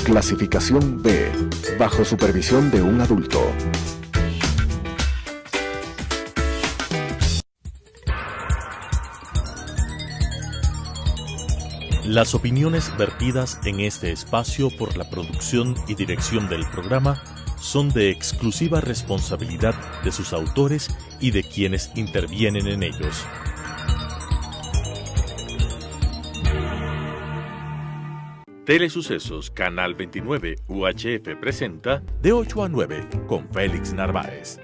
Clasificación B, bajo supervisión de un adulto. Las opiniones vertidas en este espacio por la producción y dirección del programa son de exclusiva responsabilidad de sus autores y de quienes intervienen en ellos. Telesucesos Canal 29 UHF presenta De 8 a 9 con Félix Narváez.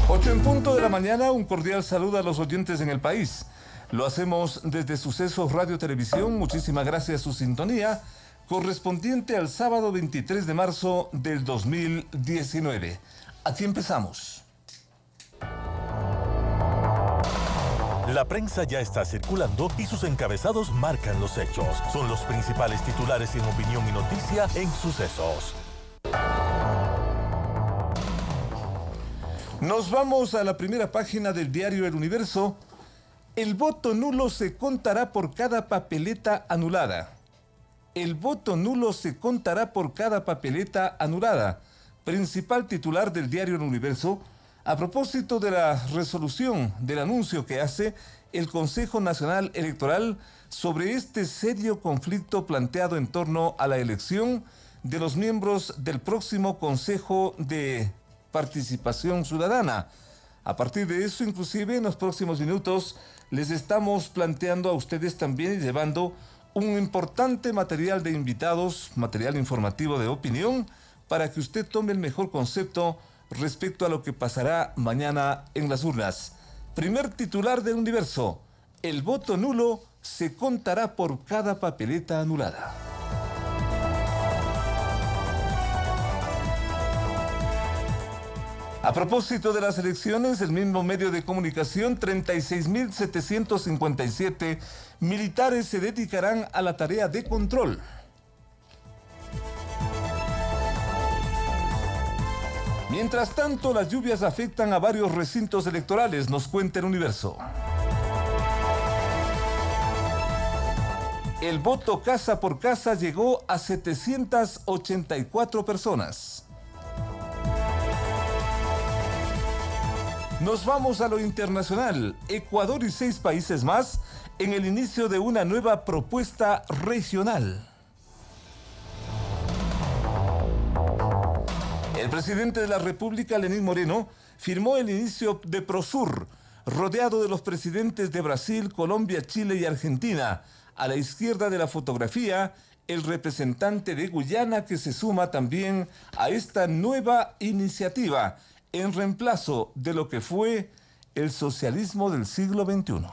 8 en punto de la mañana, un cordial saludo a los oyentes en el país. Lo hacemos desde Sucesos Radio Televisión. Muchísimas gracias a su sintonía, correspondiente al sábado 23 de marzo del 2019. Aquí empezamos. La prensa ya está circulando y sus encabezados marcan los hechos. Son los principales titulares en opinión y noticia en Sucesos. Nos vamos a la primera página del diario El Universo. El voto nulo se contará por cada papeleta anulada. El voto nulo se contará por cada papeleta anulada. Principal titular del diario El Universo, a propósito de la resolución del anuncio que hace el Consejo Nacional Electoral sobre este serio conflicto planteado en torno a la elección de los miembros del próximo Consejo de Participación Ciudadana. A partir de eso, inclusive en los próximos minutos, les estamos planteando a ustedes también y llevando un importante material de invitados, material informativo de opinión, para que usted tome el mejor concepto respecto a lo que pasará mañana en las urnas. Primer titular del Universo: el voto nulo se contará por cada papeleta anulada. A propósito de las elecciones, el mismo medio de comunicación, 36.757 militares se dedicarán a la tarea de control. Mientras tanto, las lluvias afectan a varios recintos electorales, nos cuenta El Universo. El voto casa por casa llegó a 784 personas. Nos vamos a lo internacional. Ecuador y 6 países más en el inicio de una nueva propuesta regional. El presidente de la República, Lenín Moreno, firmó el inicio de Prosur, rodeado de los presidentes de Brasil, Colombia, Chile y Argentina. A la izquierda de la fotografía, el representante de Guyana, que se suma también a esta nueva iniciativa, en reemplazo de lo que fue el socialismo del siglo XXI.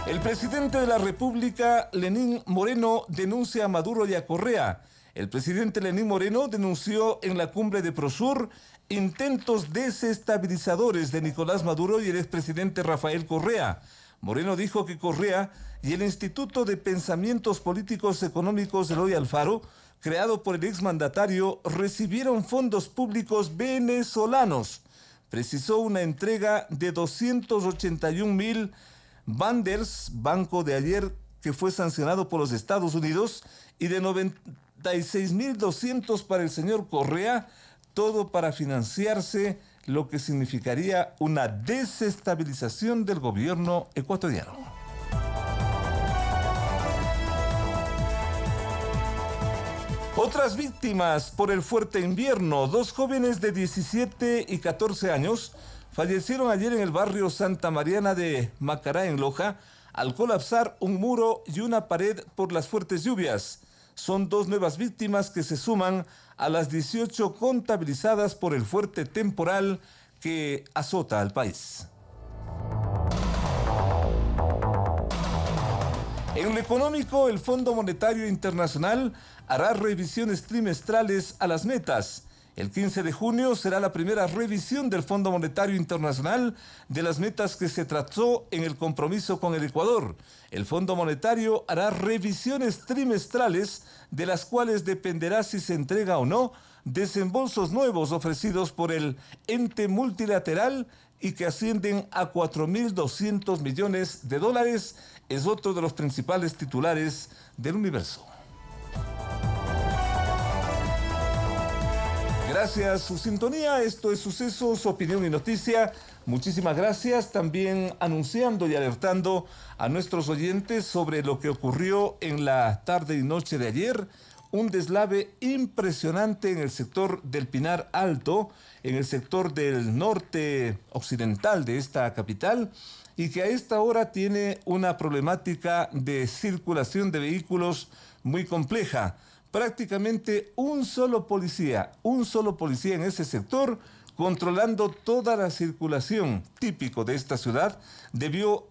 El presidente de la República, Lenín Moreno, denuncia a Maduro y a Correa. El presidente Lenín Moreno denunció en la cumbre de Prosur intentos desestabilizadores de Nicolás Maduro y el expresidente Rafael Correa. Moreno dijo que Correa y el Instituto de Pensamientos Políticos Económicos Eloy Alfaro, creado por el exmandatario, recibieron fondos públicos venezolanos. Precisó una entrega de 281.000 Banders, banco de ayer que fue sancionado por los Estados Unidos, y de 96.200 para el señor Correa, todo para financiarse, lo que significaría una desestabilización del gobierno ecuatoriano. Otras víctimas por el fuerte invierno. 2 jóvenes de 17 y 14 años fallecieron ayer en el barrio Santa Mariana de Macará, en Loja, al colapsar un muro y una pared por las fuertes lluvias. Son 2 nuevas víctimas que se suman a las 18 contabilizadas por el fuerte temporal que azota al país. En lo económico, el Fondo Monetario Internacional hará revisiones trimestrales a las metas. El 15 de junio será la primera revisión del Fondo Monetario Internacional de las metas que se trazó en el compromiso con el Ecuador. El Fondo Monetario hará revisiones trimestrales, de las cuales dependerá si se entrega o no desembolsos nuevos ofrecidos por el ente multilateral y que ascienden a 4.200 millones de dólares, es otro de los principales titulares del Universo. Gracias a su sintonía, esto es Sucesos, Opinión y Noticia. Muchísimas gracias, también anunciando y alertando a nuestros oyentes sobre lo que ocurrió en la tarde y noche de ayer. Un deslave impresionante en el sector del Pinar Alto, en el sector del norte occidental de esta capital, y que a esta hora tiene una problemática de circulación de vehículos muy compleja. Prácticamente un solo policía en ese sector, controlando toda la circulación típico de esta ciudad, debió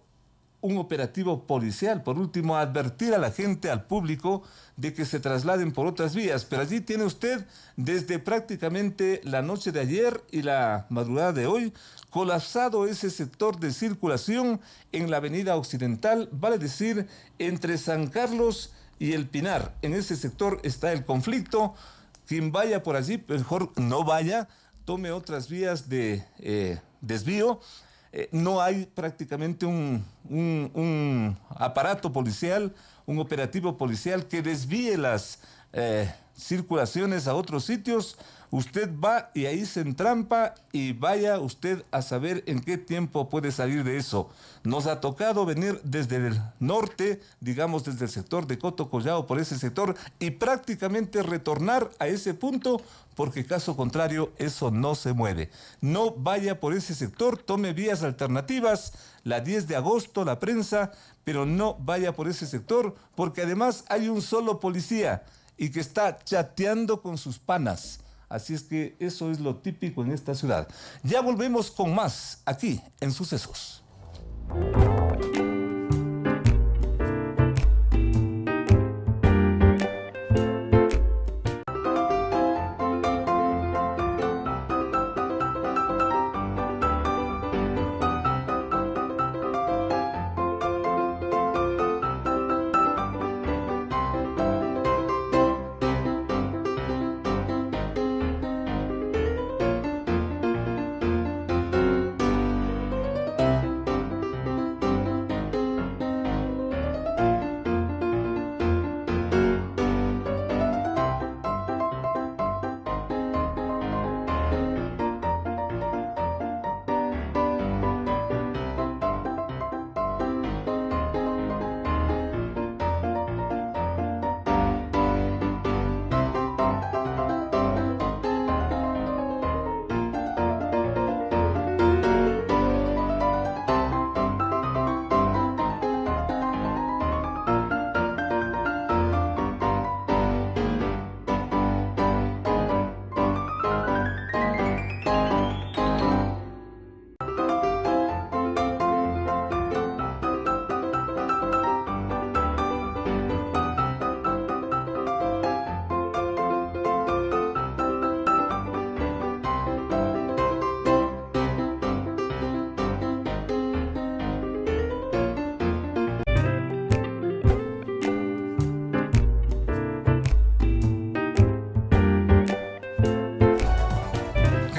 un operativo policial, por último, advertir a la gente, al público, de que se trasladen por otras vías. Pero allí tiene usted, desde prácticamente la noche de ayer y la madrugada de hoy, colapsado ese sector de circulación en la avenida Occidental, vale decir, entre San Carlos y el Pinar. En ese sector está el conflicto. Quien vaya por allí, mejor no vaya, tome otras vías de desvío. No hay prácticamente un aparato policial, un operativo policial que desvíe las circulaciones a otros sitios. Usted va y ahí se entrampa y vaya usted a saber en qué tiempo puede salir de eso. Nos ha tocado venir desde el norte, digamos desde el sector de Coto Collao, por ese sector, y prácticamente retornar a ese punto, porque caso contrario eso no se mueve. No vaya por ese sector, tome vías alternativas, la 10 de agosto, la prensa, pero no vaya por ese sector, porque además hay un solo policía y que está chateando con sus panas. Así es que eso es lo típico en esta ciudad. Ya volvemos con más aquí en Sucesos.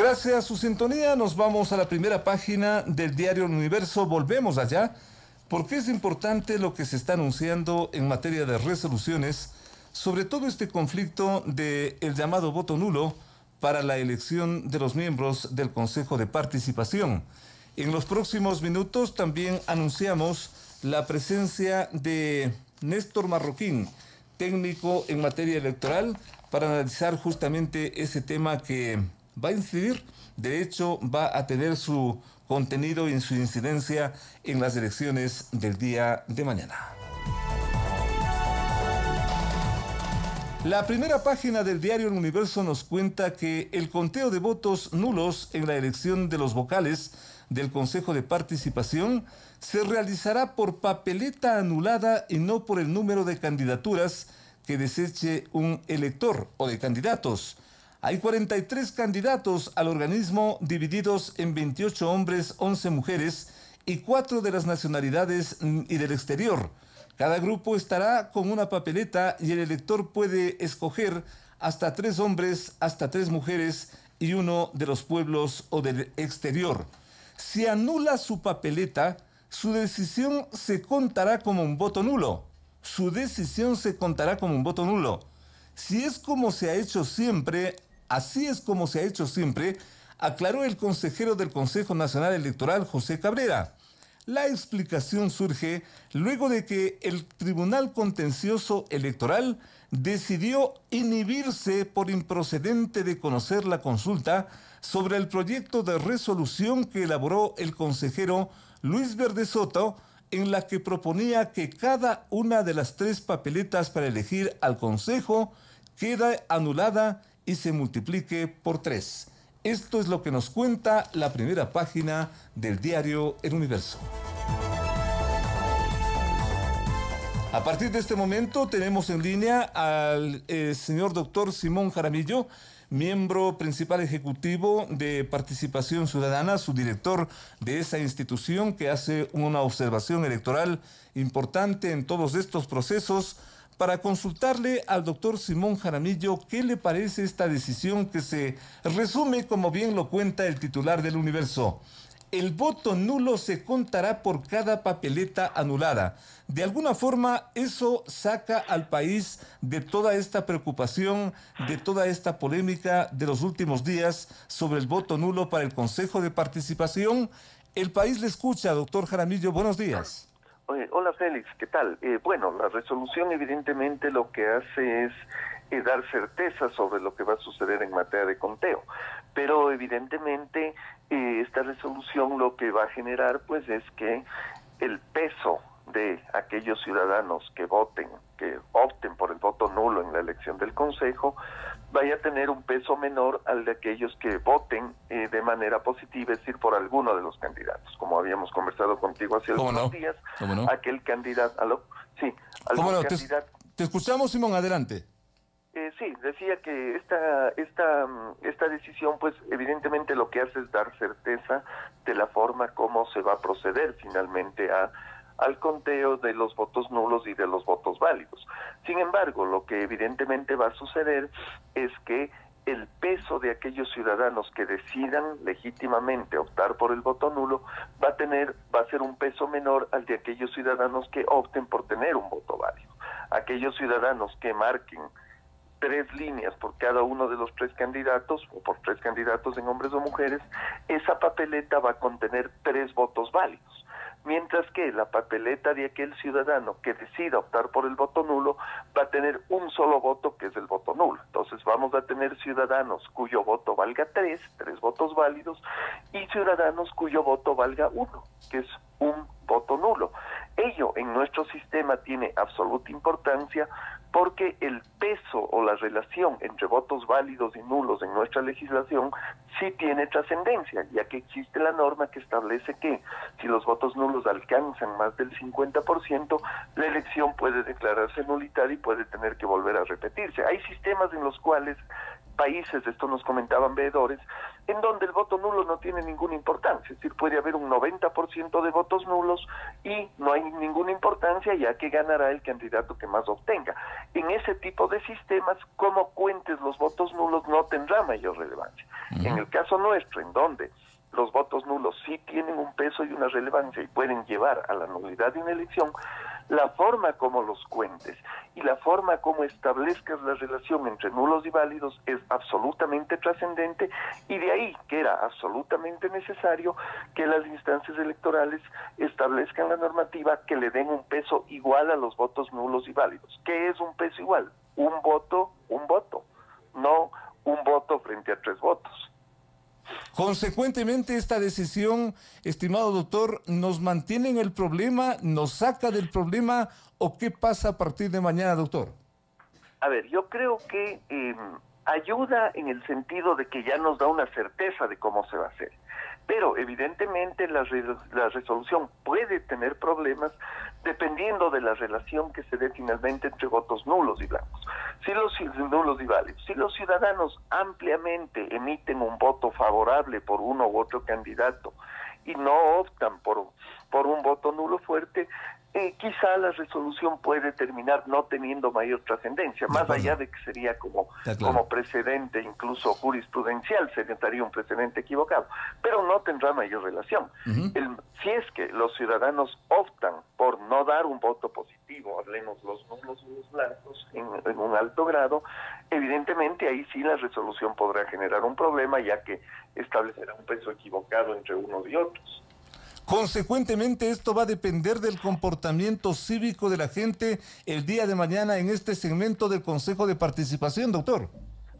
Gracias a su sintonía, nos vamos a la primera página del diario El Universo. Volvemos allá, porque es importante lo que se está anunciando en materia de resoluciones, sobre todo este conflicto del llamado voto nulo para la elección de los miembros del Consejo de Participación. En los próximos minutos también anunciamos la presencia de Néstor Marroquín, técnico en materia electoral, para analizar justamente ese tema que va a incidir, de hecho va a tener su contenido y su incidencia en las elecciones del día de mañana. La primera página del diario El Universo nos cuenta que el conteo de votos nulos en la elección de los vocales del Consejo de Participación se realizará por papeleta anulada y no por el número de candidaturas que deseche un elector o de candidatos. Hay 43 candidatos al organismo divididos en 28 hombres, 11 mujeres y 4 de las nacionalidades y del exterior. Cada grupo estará con una papeleta y el elector puede escoger hasta 3 hombres, hasta 3 mujeres y 1 de los pueblos o del exterior. Si anula su papeleta, su decisión se contará como un voto nulo. Su decisión se contará como un voto nulo. Si es como se ha hecho siempre, así es como se ha hecho siempre, aclaró el consejero del Consejo Nacional Electoral, José Cabrera. La explicación surge luego de que el Tribunal Contencioso Electoral decidió inhibirse por improcedente de conocer la consulta sobre el proyecto de resolución que elaboró el consejero Luis Verde Soto, en la que proponía que cada una de las 3 papeletas para elegir al Consejo quede anulada y se multiplique por 3. Esto es lo que nos cuenta la primera página del diario El Universo. A partir de este momento tenemos en línea al señor doctor Simón Jaramillo, miembro principal ejecutivo de Participación Ciudadana, su director de esa institución que hace una observación electoral importante en todos estos procesos, para consultarle al doctor Simón Jaramillo qué le parece esta decisión que se resume, como bien lo cuenta el titular del Universo. El voto nulo se contará por cada papeleta anulada. De alguna forma, eso saca al país de toda esta preocupación, de toda esta polémica de los últimos días sobre el voto nulo para el Consejo de Participación. El país le escucha, doctor Jaramillo. Buenos días. Hola Félix, ¿qué tal? Bueno, la resolución evidentemente lo que hace es dar certeza sobre lo que va a suceder en materia de conteo, pero evidentemente esta resolución lo que va a generar pues es que el peso de aquellos ciudadanos que voten, que opten por el voto nulo en la elección del Consejo, vaya a tener un peso menor al de aquellos que voten de manera positiva, es decir, por alguno de los candidatos. Como habíamos conversado contigo hace algunos días, aquel candidato... ¿Aló? Sí. ¿Cómo no? Te escuchamos, Simón, adelante. Sí, decía que esta decisión, pues evidentemente lo que hace es dar certeza de la forma como se va a proceder finalmente al conteo de los votos nulos y de los votos válidos. Sin embargo, lo que evidentemente va a suceder es que el peso de aquellos ciudadanos que decidan legítimamente optar por el voto nulo va a ser un peso menor al de aquellos ciudadanos que opten por tener un voto válido. Aquellos ciudadanos que marquen 3 líneas por cada uno de los 3 candidatos, o por 3 candidatos en hombres o mujeres, esa papeleta va a contener 3 votos válidos. Mientras que la papeleta de aquel ciudadano que decida optar por el voto nulo va a tener un solo voto, que es el voto nulo. Entonces vamos a tener ciudadanos cuyo voto valga 3 votos válidos, y ciudadanos cuyo voto valga 1, que es un voto nulo. Ello en nuestro sistema tiene absoluta importancia porque el peso o la relación entre votos válidos y nulos en nuestra legislación sí tiene trascendencia, ya que existe la norma que establece que si los votos nulos alcanzan más del 50%, la elección puede declararse nulidad y puede tener que volver a repetirse. Hay sistemas en los cuales países, esto nos comentaban veedores, en donde el voto nulo no tiene ninguna importancia, es decir, puede haber un 90% de votos nulos y no hay ninguna importancia, ya que ganará el candidato que más obtenga. En ese tipo de sistemas, como cuentes los votos nulos no tendrá mayor relevancia. En el caso nuestro, en donde los votos nulos sí tienen un peso y una relevancia y pueden llevar a la nulidad de una elección, la forma como los cuentes y la forma como establezcas la relación entre nulos y válidos es absolutamente trascendente, y de ahí que era absolutamente necesario que las instancias electorales establezcan la normativa que le den un peso igual a los votos nulos y válidos. ¿Qué es un peso igual? Un voto, no un voto frente a 3 votos. Consecuentemente, esta decisión, estimado doctor, ¿nos mantiene en el problema, nos saca del problema, o qué pasa a partir de mañana, doctor? A ver, yo creo que ayuda en el sentido de que ya nos da una certeza de cómo se va a hacer. Pero evidentemente la resolución puede tener problemas dependiendo de la relación que se dé finalmente entre votos nulos y blancos. Si los nulos y válidos, si los ciudadanos ampliamente emiten un voto favorable por uno u otro candidato y no optan por un voto nulo fuerte, quizá la resolución puede terminar no teniendo mayor trascendencia, más allá de que sería como precedente, incluso jurisprudencial, se daría un precedente equivocado, pero no tendrá mayor relación. Si es que los ciudadanos optan por no dar un voto positivo, hablemos los nulos o los blancos, en un alto grado, evidentemente ahí sí la resolución podrá generar un problema, ya que establecerá un peso equivocado entre unos y otros. Consecuentemente, esto va a depender del comportamiento cívico de la gente el día de mañana en este segmento del Consejo de Participación, doctor.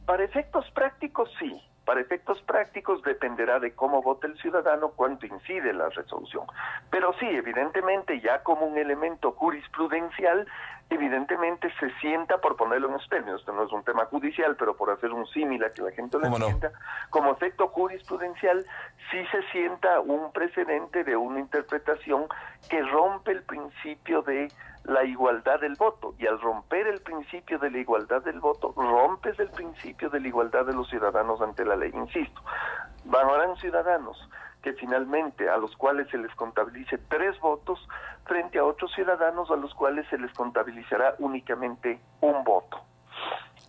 Para efectos prácticos, sí. Para efectos prácticos dependerá de cómo vote el ciudadano, cuánto incide la resolución. Pero sí, evidentemente, ya como un elemento jurisprudencial, evidentemente se sienta, por ponerlo en los términos, esto no es un tema judicial, pero por hacer un símil a que la gente lo entienda, como efecto jurisprudencial, sí se sienta un precedente de una interpretación que rompe el principio de la igualdad del voto, y al romper el principio de la igualdad del voto, rompes el principio de la igualdad de los ciudadanos ante la ley. Insisto, habrán ciudadanos que finalmente a los cuales se les contabilice 3 votos frente a otros ciudadanos a los cuales se les contabilizará únicamente un voto.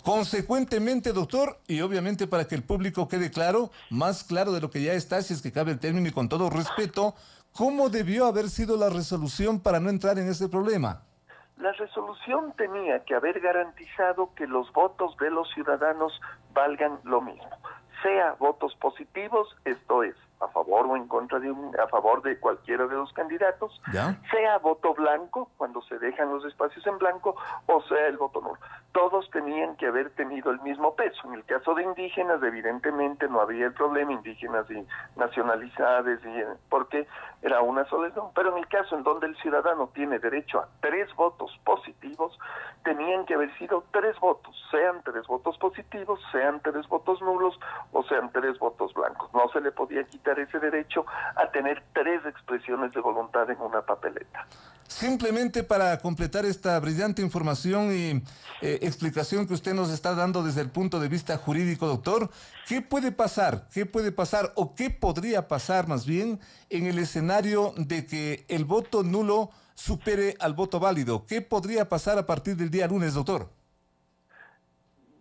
Consecuentemente, doctor, y obviamente para que el público quede claro, más claro de lo que ya está, si es que cabe el término y con todo respeto, ¿cómo debió haber sido la resolución para no entrar en ese problema? La resolución tenía que haber garantizado que los votos de los ciudadanos valgan lo mismo, sea votos positivos, esto es, a favor o en contra a favor de cualquiera de los candidatos, sea voto blanco, cuando se dejan los espacios en blanco, o sea el voto nulo. Todos tenían que haber tenido el mismo peso. En el caso de indígenas, evidentemente no había el problema, indígenas y nacionalizados, porque era una sola elección, pero en el caso en donde el ciudadano tiene derecho a 3 votos positivos, tenían que haber sido 3 votos, sean 3 votos positivos, sean 3 votos nulos, o sean 3 votos blancos. No se le podía quitar ese derecho a tener 3 expresiones de voluntad en una papeleta. Simplemente para completar esta brillante información y explicación que usted nos está dando desde el punto de vista jurídico, doctor, ¿qué puede pasar? ¿Qué puede pasar o qué podría pasar más bien en el escenario de que el voto nulo supere al voto válido? ¿Qué podría pasar a partir del día lunes, doctor?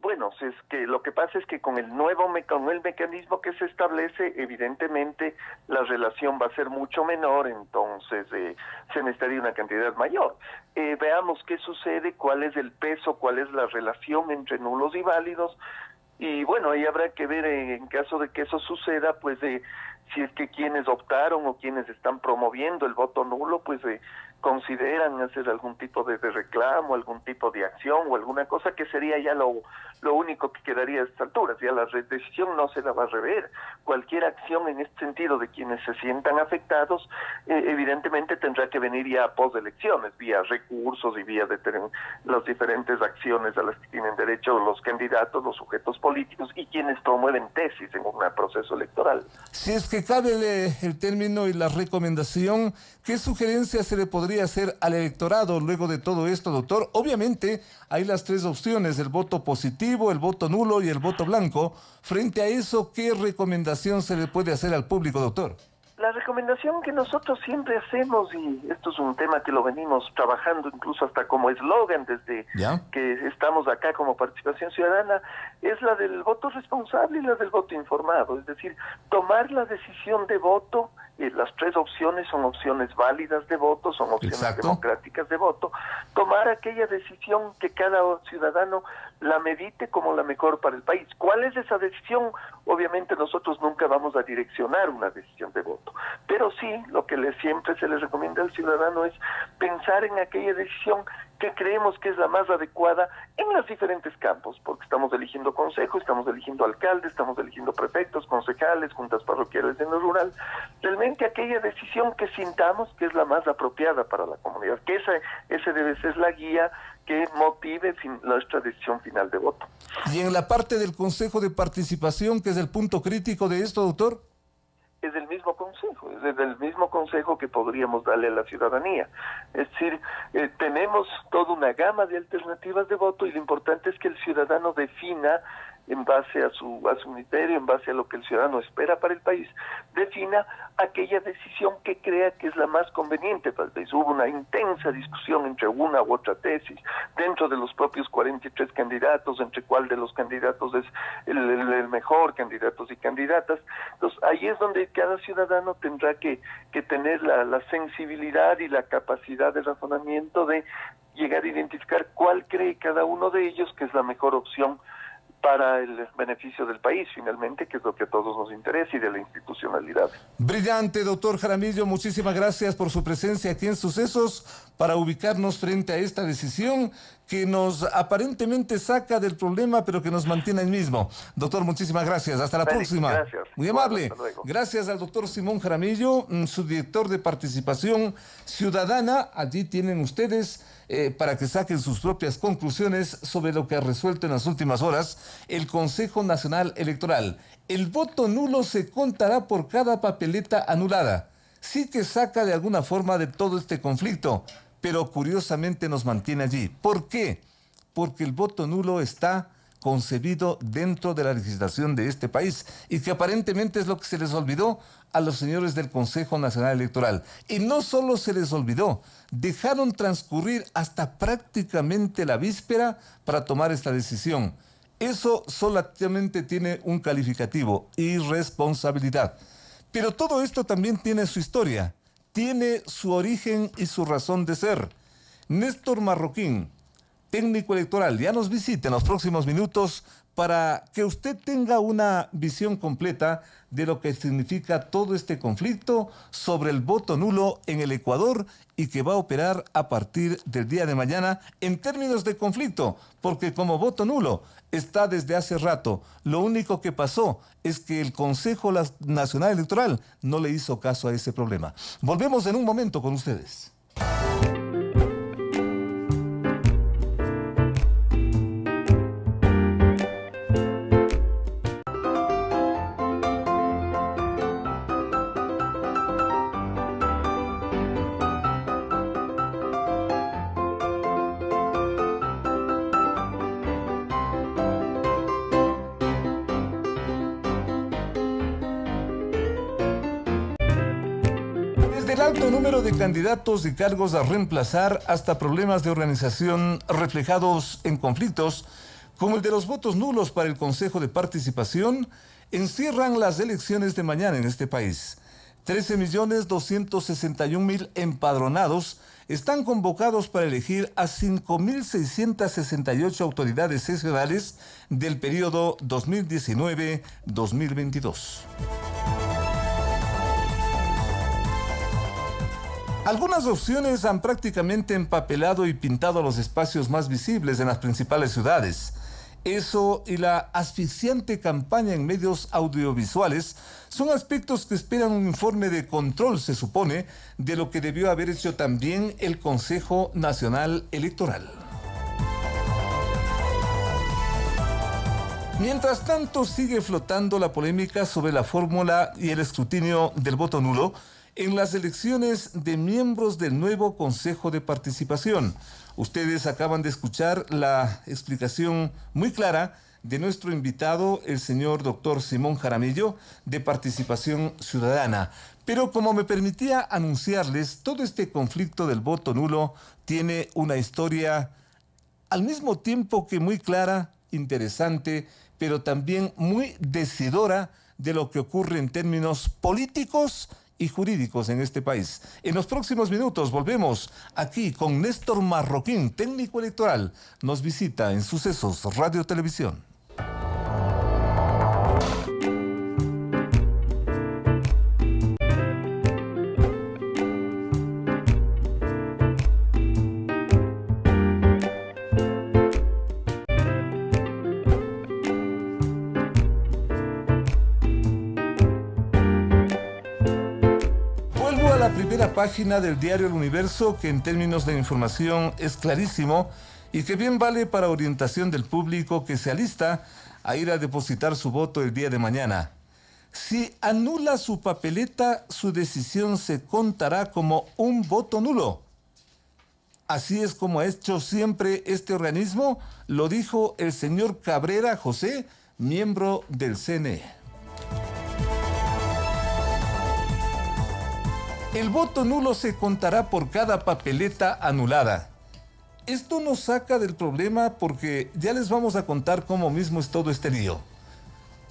Bueno, es que lo que pasa es que con el mecanismo que se establece, evidentemente la relación va a ser mucho menor, entonces se necesitaría una cantidad mayor. Veamos qué sucede, cuál es el peso, cuál es la relación entre nulos y válidos, y bueno, ahí habrá que ver en caso de que eso suceda, pues si es que quienes optaron o quienes están promoviendo el voto nulo, pues consideran hacer algún tipo de reclamo, algún tipo de acción o alguna cosa, que sería ya lo único que quedaría a estas alturas. Ya la decisión no se la va a rever. Cualquier acción en este sentido de quienes se sientan afectados, evidentemente tendrá que venir ya a poselecciones, vía recursos y vía las diferentes acciones a las que tienen derecho los candidatos, los sujetos políticos y quienes promueven tesis en un proceso electoral. Si es que cabe el término y la recomendación, ¿qué sugerencia se le podría hacer al electorado luego de todo esto, doctor? Obviamente hay las 3 opciones, el voto positivo, el voto nulo y el voto blanco. Frente a eso, ¿qué recomendación se le puede hacer al público, doctor? La recomendación que nosotros siempre hacemos, y esto es un tema que lo venimos trabajando incluso hasta como eslogan desde que estamos acá como Participación Ciudadana, es la del voto responsable y la del voto informado. Es decir, tomar la decisión de voto, las 3 opciones son opciones válidas de voto, son opciones democráticas de voto, tomar aquella decisión que cada ciudadano la medite como la mejor para el país. ¿Cuál es esa decisión? Obviamente nosotros nunca vamos a direccionar una decisión de voto, pero sí lo que siempre se le recomienda al ciudadano es pensar en aquella decisión que creemos que es la más adecuada en los diferentes campos, porque estamos eligiendo consejo, estamos eligiendo alcaldes, estamos eligiendo prefectos, concejales, juntas parroquiales en lo rural. Realmente aquella decisión que sintamos que es la más apropiada para la comunidad, que ese debe ser la guía que motive nuestra decisión final de voto. Y en la parte del Consejo de Participación, que es el punto crítico de esto, doctor. Es del mismo consejo, es del mismo consejo que podríamos darle a la ciudadanía. Es decir, tenemos toda una gama de alternativas de voto y lo importante es que el ciudadano defina en base a su criterio, en base a lo que el ciudadano espera para el país, defina aquella decisión que crea que es la más conveniente para el país. Hubo una intensa discusión entre una u otra tesis, dentro de los propios 43 candidatos, entre cuál de los candidatos es el mejor, candidatos y candidatas. Entonces, ahí es donde cada ciudadano tendrá que tener la sensibilidad y la capacidad de razonamiento de llegar a identificar cuál cree cada uno de ellos que es la mejor opción para el beneficio del país, finalmente, que es lo que a todos nos interesa, y de la institucionalidad. Brillante, doctor Jaramillo, muchísimas gracias por su presencia aquí en Sucesos para ubicarnos frente a esta decisión que nos aparentemente saca del problema, pero que nos mantiene ahí mismo. Doctor, muchísimas gracias. Hasta la próxima. Gracias. Muy amable. Gracias al doctor Simón Jaramillo, subdirector de Participación Ciudadana. Allí tienen ustedes para que saquen sus propias conclusiones sobre lo que ha resuelto en las últimas horas el Consejo Nacional Electoral. El voto nulo se contará por cada papeleta anulada. Sí que saca de alguna forma de todo este conflicto, pero curiosamente nos mantiene allí. ¿Por qué? Porque el voto nulo está concebido dentro de la legislación de este país y que aparentemente es lo que se les olvidó a los señores del Consejo Nacional Electoral. Y no solo se les olvidó, dejaron transcurrir hasta prácticamente la víspera para tomar esta decisión. Eso solamente tiene un calificativo: irresponsabilidad. Pero todo esto también tiene su historia, tiene su origen y su razón de ser. Néstor Marroquín, técnico electoral, ya nos visita en los próximos minutos para que usted tenga una visión completa de lo que significa todo este conflicto sobre el voto nulo en el Ecuador y que va a operar a partir del día de mañana en términos de conflicto, porque como voto nulo está desde hace rato. Lo único que pasó es que el Consejo Nacional Electoral no le hizo caso a ese problema. Volvemos en un momento con ustedes. Del alto número de candidatos y cargos a reemplazar hasta problemas de organización reflejados en conflictos, como el de los votos nulos para el Consejo de Participación, encierran las elecciones de mañana en este país. 13.261.000 empadronados están convocados para elegir a 5.668 autoridades seccionales del periodo 2019-2022. Algunas opciones han prácticamente empapelado y pintado los espacios más visibles en las principales ciudades. Eso y la asfixiante campaña en medios audiovisuales son aspectos que esperan un informe de control, se supone, de lo que debió haber hecho también el Consejo Nacional Electoral. Mientras tanto, sigue flotando la polémica sobre la fórmula y el escrutinio del voto nulo en las elecciones de miembros del nuevo Consejo de Participación. Ustedes acaban de escuchar la explicación muy clara de nuestro invitado, el señor doctor Simón Jaramillo, de Participación Ciudadana. Pero como me permitía anunciarles, todo este conflicto del voto nulo tiene una historia al mismo tiempo que muy clara, interesante, pero también muy decidora de lo que ocurre en términos políticos y jurídicos en este país. En los próximos minutos volvemos aquí con Néstor Marroquín, técnico electoral. Nos visita en Sucesos Radio Televisión. Primera página del diario El Universo, que en términos de información es clarísimo y que bien vale para orientación del público que se alista a ir a depositar su voto el día de mañana. Si anula su papeleta, su decisión se contará como un voto nulo. Así es como ha hecho siempre este organismo, lo dijo el señor Cabrera José, miembro del CNE. El voto nulo se contará por cada papeleta anulada. Esto nos saca del problema porque ya les vamos a contar cómo mismo es todo este lío.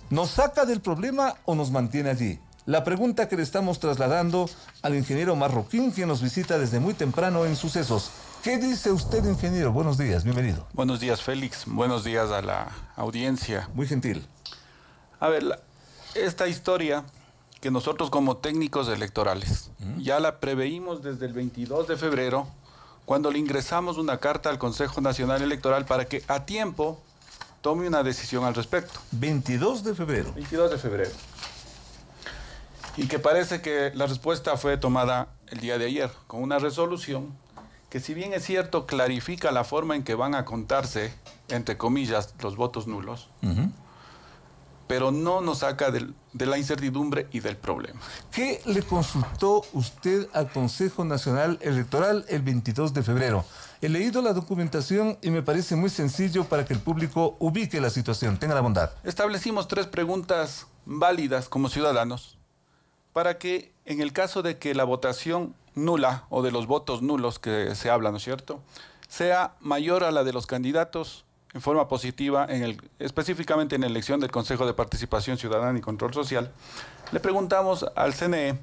¿Nos saca del problema o nos mantiene allí? La pregunta que le estamos trasladando al ingeniero Marroquín, quien nos visita desde muy temprano en Sucesos. ¿Qué dice usted, ingeniero? Buenos días, bienvenido. Buenos días, Félix. Buenos días a la audiencia. Muy gentil. A ver, esta historia que nosotros como técnicos electorales ya la preveímos desde el 22 de febrero, cuando le ingresamos una carta al Consejo Nacional Electoral para que a tiempo tome una decisión al respecto. 22 de febrero. 22 de febrero. Y que parece que la respuesta fue tomada el día de ayer, con una resolución que, si bien es cierto, clarifica la forma en que van a contarse, entre comillas, los votos nulos, pero no nos saca de la incertidumbre y del problema. ¿Qué le consultó usted al Consejo Nacional Electoral el 22 de febrero? He leído la documentación y me parece muy sencillo para que el público ubique la situación. Tenga la bondad. Establecimos 3 preguntas válidas como ciudadanos para que, en el caso de que la votación nula o de los votos nulos que se habla, ¿no es cierto?, sea mayor a la de los candidatos en forma positiva, específicamente en la elección del Consejo de Participación Ciudadana y Control Social, le preguntamos al CNE,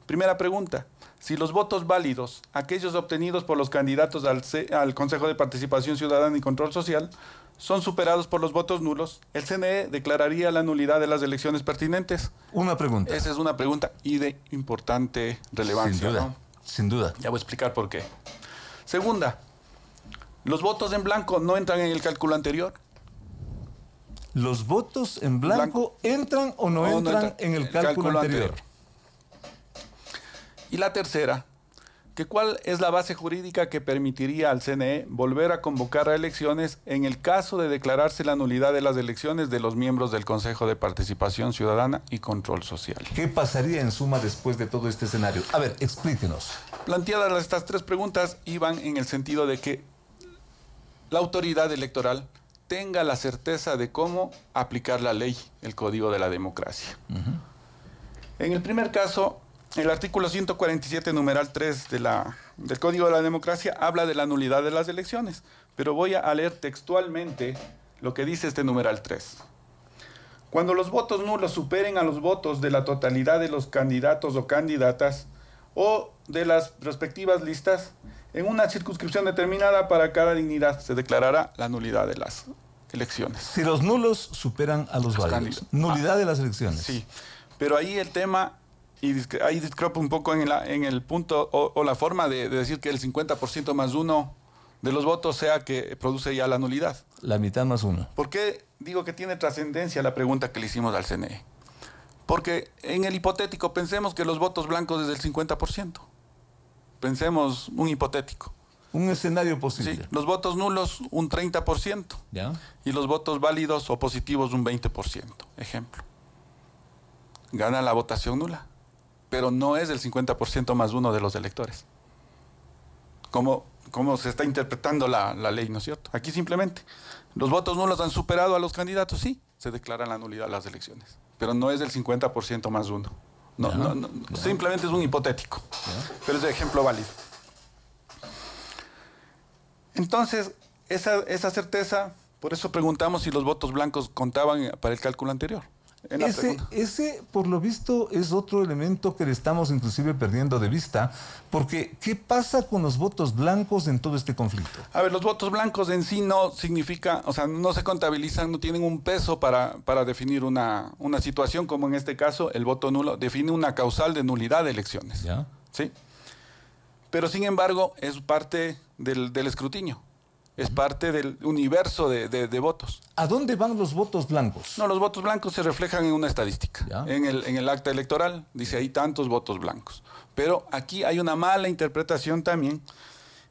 primera pregunta, si los votos válidos, aquellos obtenidos por los candidatos al Consejo de Participación Ciudadana y Control Social, son superados por los votos nulos, el CNE declararía la nulidad de las elecciones pertinentes. Una pregunta. Esa es una pregunta y de importante relevancia. Sin duda, ¿no? Sin duda. Ya voy a explicar por qué. Segunda, ¿los votos en blanco no entran en el cálculo anterior? ¿Los votos en blanco entran o no entran en el cálculo anterior? Y la tercera, que ¿cuál es la base jurídica que permitiría al CNE volver a convocar a elecciones en el caso de declararse la nulidad de las elecciones de los miembros del Consejo de Participación Ciudadana y Control Social? ¿Qué pasaría en suma después de todo este escenario? A ver, explíquenos. Planteadas estas 3 preguntas iban en el sentido de que la autoridad electoral tenga la certeza de cómo aplicar la ley, el Código de la Democracia. En el primer caso, el artículo 147, numeral 3 del Código de la Democracia habla de la nulidad de las elecciones, pero voy a leer textualmente lo que dice este numeral 3. Cuando los votos nulos superen a los votos de la totalidad de los candidatos o candidatas o de las respectivas listas, en una circunscripción determinada para cada dignidad se declarará la nulidad de las elecciones. Si los nulos superan a los válidos. Nulidad de las elecciones. Sí, pero ahí el tema, y ahí discrepo un poco en el punto o la forma de decir que el 50% más 1 de los votos sea que produce ya la nulidad. La mitad más 1. ¿Por qué digo que tiene trascendencia la pregunta que le hicimos al CNE? Porque en el hipotético pensemos que los votos blancos es del 50%. Pensemos un hipotético. Un escenario posible. Sí, los votos nulos un 30%. ¿Ya? Y los votos válidos o positivos un 20%. Ejemplo. Gana la votación nula, pero no es el 50% más 1 de los electores. ¿Cómo se está interpretando la ley, ¿no es cierto? Aquí simplemente, los votos nulos han superado a los candidatos, sí, se declara la nulidad de las elecciones, pero no es el 50% más 1. No, simplemente es un hipotético, pero es de ejemplo válido. Entonces, esa certeza, por eso preguntamos si los votos blancos contaban para el cálculo anterior. Ese, por lo visto, es otro elemento que le estamos inclusive perdiendo de vista, porque ¿qué pasa con los votos blancos en todo este conflicto? A ver, los votos blancos en sí no significa, o sea, no se contabilizan, no tienen un peso para definir una situación, como en este caso, el voto nulo define una causal de nulidad de elecciones. ¿Ya? ¿Sí? Pero, sin embargo, es parte del escrutinio. Es parte del universo de votos. ¿A dónde van los votos blancos? No, los votos blancos se reflejan en una estadística. En el acta electoral dice ahí tantos votos blancos. Pero aquí hay una mala interpretación también.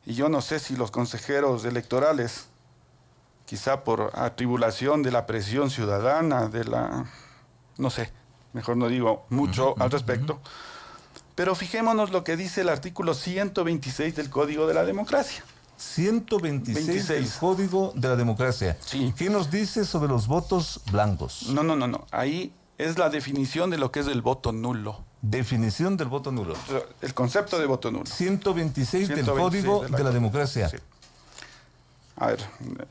Y yo no sé si los consejeros electorales, quizá por atribulación de la presión ciudadana, no sé, mejor no digo mucho al respecto. Pero fijémonos lo que dice el artículo 126 del Código de la Democracia. 126 del Código de la Democracia. Sí. ¿Qué nos dice sobre los votos blancos? No. Ahí es la definición de lo que es el voto nulo. Definición del voto nulo. El concepto de voto nulo. 126 del Código de la Democracia. Sí. A ver,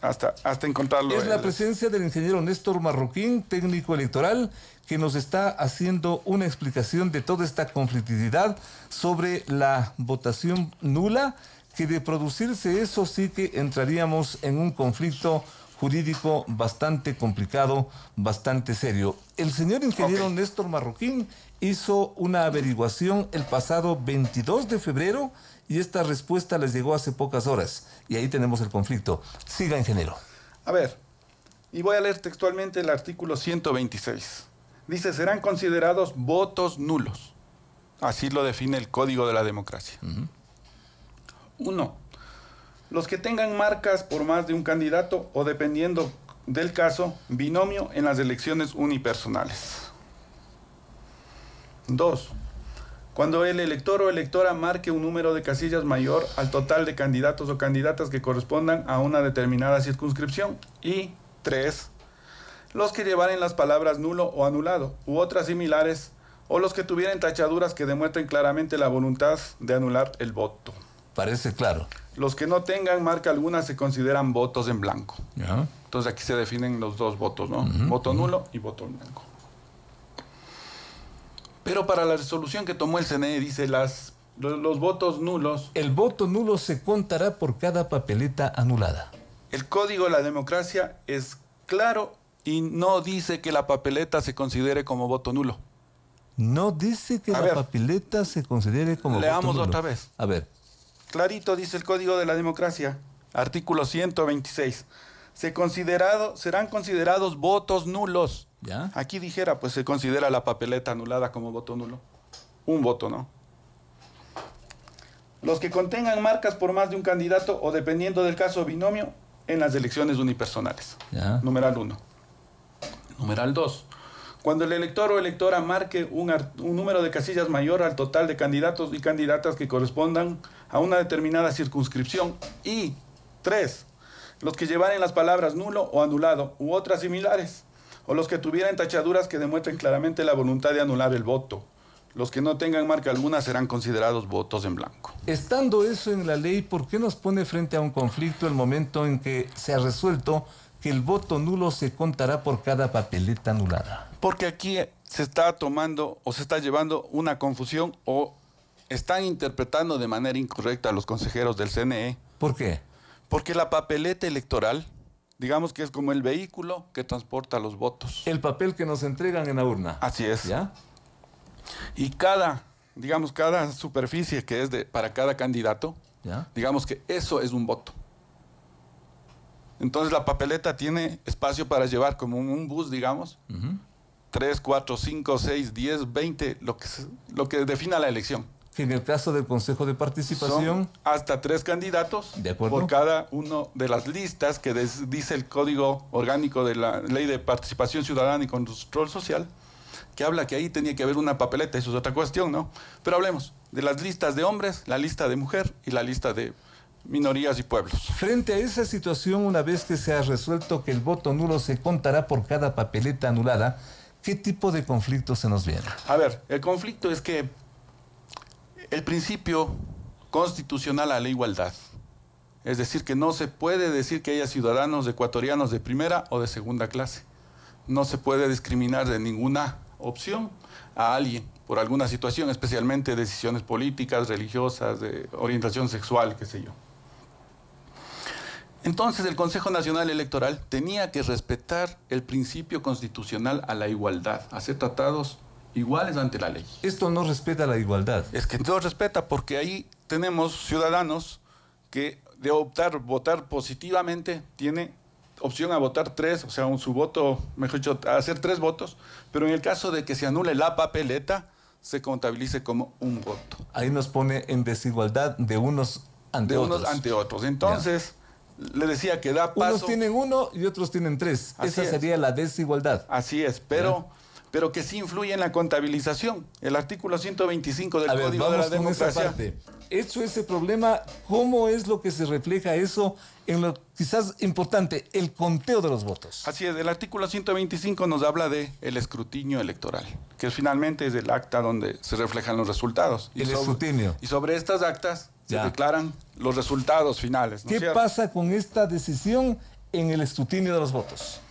hasta encontrarlo. Es la presencia del ingeniero Néstor Marroquín, técnico electoral, que nos está haciendo una explicación de toda esta conflictividad sobre la votación nula, que de producirse eso sí que entraríamos en un conflicto jurídico bastante complicado, bastante serio. El señor ingeniero Néstor Marroquín hizo una averiguación el pasado 22 de febrero y esta respuesta les llegó hace pocas horas. Y ahí tenemos el conflicto. Siga, ingeniero. A ver, y voy a leer textualmente el artículo 126. Dice, serán considerados votos nulos. Así lo define el Código de la Democracia. 1. Los que tengan marcas por más de un candidato o, dependiendo del caso, binomio en las elecciones unipersonales. 2. Cuando el elector o electora marque un número de casillas mayor al total de candidatos o candidatas que correspondan a una determinada circunscripción. Y 3. Los que llevaren las palabras nulo o anulado u otras similares, o los que tuvieran tachaduras que demuestren claramente la voluntad de anular el voto. Parece claro. Los que no tengan marca alguna se consideran votos en blanco. ¿Ya? Entonces aquí se definen los dos votos, ¿no? Voto nulo y voto en blanco. Pero para la resolución que tomó el CNE dice los votos nulos. El voto nulo se contará por cada papeleta anulada. El Código de la Democracia es claro y no dice que la papeleta se considere como voto nulo. No dice que la papeleta se considere como voto nulo. Leamos otra vez. A ver. Clarito dice el Código de la Democracia, artículo 126. Serán considerados votos nulos. ¿Ya? Aquí dijera, pues se considera la papeleta anulada como voto nulo. Un voto, ¿no? Los que contengan marcas por más de un candidato o, dependiendo del caso, binomio en las elecciones unipersonales. ¿Ya? Numeral 1. Numeral 2. Cuando el elector o electora marque un número de casillas mayor al total de candidatos y candidatas que correspondan a una determinada circunscripción. Y 3. Los que llevaren las palabras nulo o anulado u otras similares, o los que tuvieran tachaduras que demuestren claramente la voluntad de anular el voto. Los que no tengan marca alguna serán considerados votos en blanco. Estando eso en la ley, ¿por qué nos pone frente a un conflicto el momento en que se ha resuelto que el voto nulo se contará por cada papeleta anulada? Porque aquí se está tomando o se está llevando una confusión o están interpretando de manera incorrecta a los consejeros del CNE. ¿Por qué? Porque la papeleta electoral, digamos que es como el vehículo que transporta los votos. El papel que nos entregan en la urna. Así es. ¿Ya? Y cada superficie que es para cada candidato, ¿ya? Digamos que eso es un voto. Entonces la papeleta tiene espacio para llevar como un bus, digamos, 3, 4, 5, 6, 10, 20, lo que defina la elección. Que en el caso del Consejo de Participación... Son hasta 3 candidatos por cada uno de las listas que dice el Código Orgánico de la Ley de Participación Ciudadana y Control Social, que habla que ahí tenía que haber una papeleta, eso es otra cuestión, ¿no? Pero hablemos de las listas de hombres, la lista de mujer y la lista de minorías y pueblos. Frente a esa situación, una vez que se ha resuelto que el voto nulo se contará por cada papeleta anulada, ¿qué tipo de conflicto se nos viene? A ver, el conflicto es que el principio constitucional a la igualdad, es decir, que no se puede decir que haya ciudadanos ecuatorianos de primera o de segunda clase. No se puede discriminar de ninguna opción a alguien por alguna situación, especialmente decisiones políticas, religiosas, de orientación sexual, qué sé yo. Entonces el Consejo Nacional Electoral tenía que respetar el principio constitucional a la igualdad, a ser tratados iguales ante la ley. Esto no respeta la igualdad. Es que no respeta porque ahí tenemos ciudadanos que de votar positivamente tiene opción a votar 3, o sea, su voto, mejor dicho, a hacer 3 votos, pero en el caso de que se anule la papeleta, se contabilice como un voto. Ahí nos pone en desigualdad de unos ante otros. Entonces, le decía que da paso... Unos tienen 1 y otros tienen 3. Esa sería la desigualdad. Así es, pero pero que sí influye en la contabilización. El artículo 125 del Código de la Democracia. Hecho ese problema, ¿cómo es lo que se refleja eso en lo quizás importante, el conteo de los votos? Así es, el artículo 125 nos habla de el escrutinio electoral, que finalmente es el acta donde se reflejan los resultados. El escrutinio. Y sobre estas actas se declaran los resultados finales, ¿no? ¿Qué pasa con esta decisión en el escrutinio de los votos?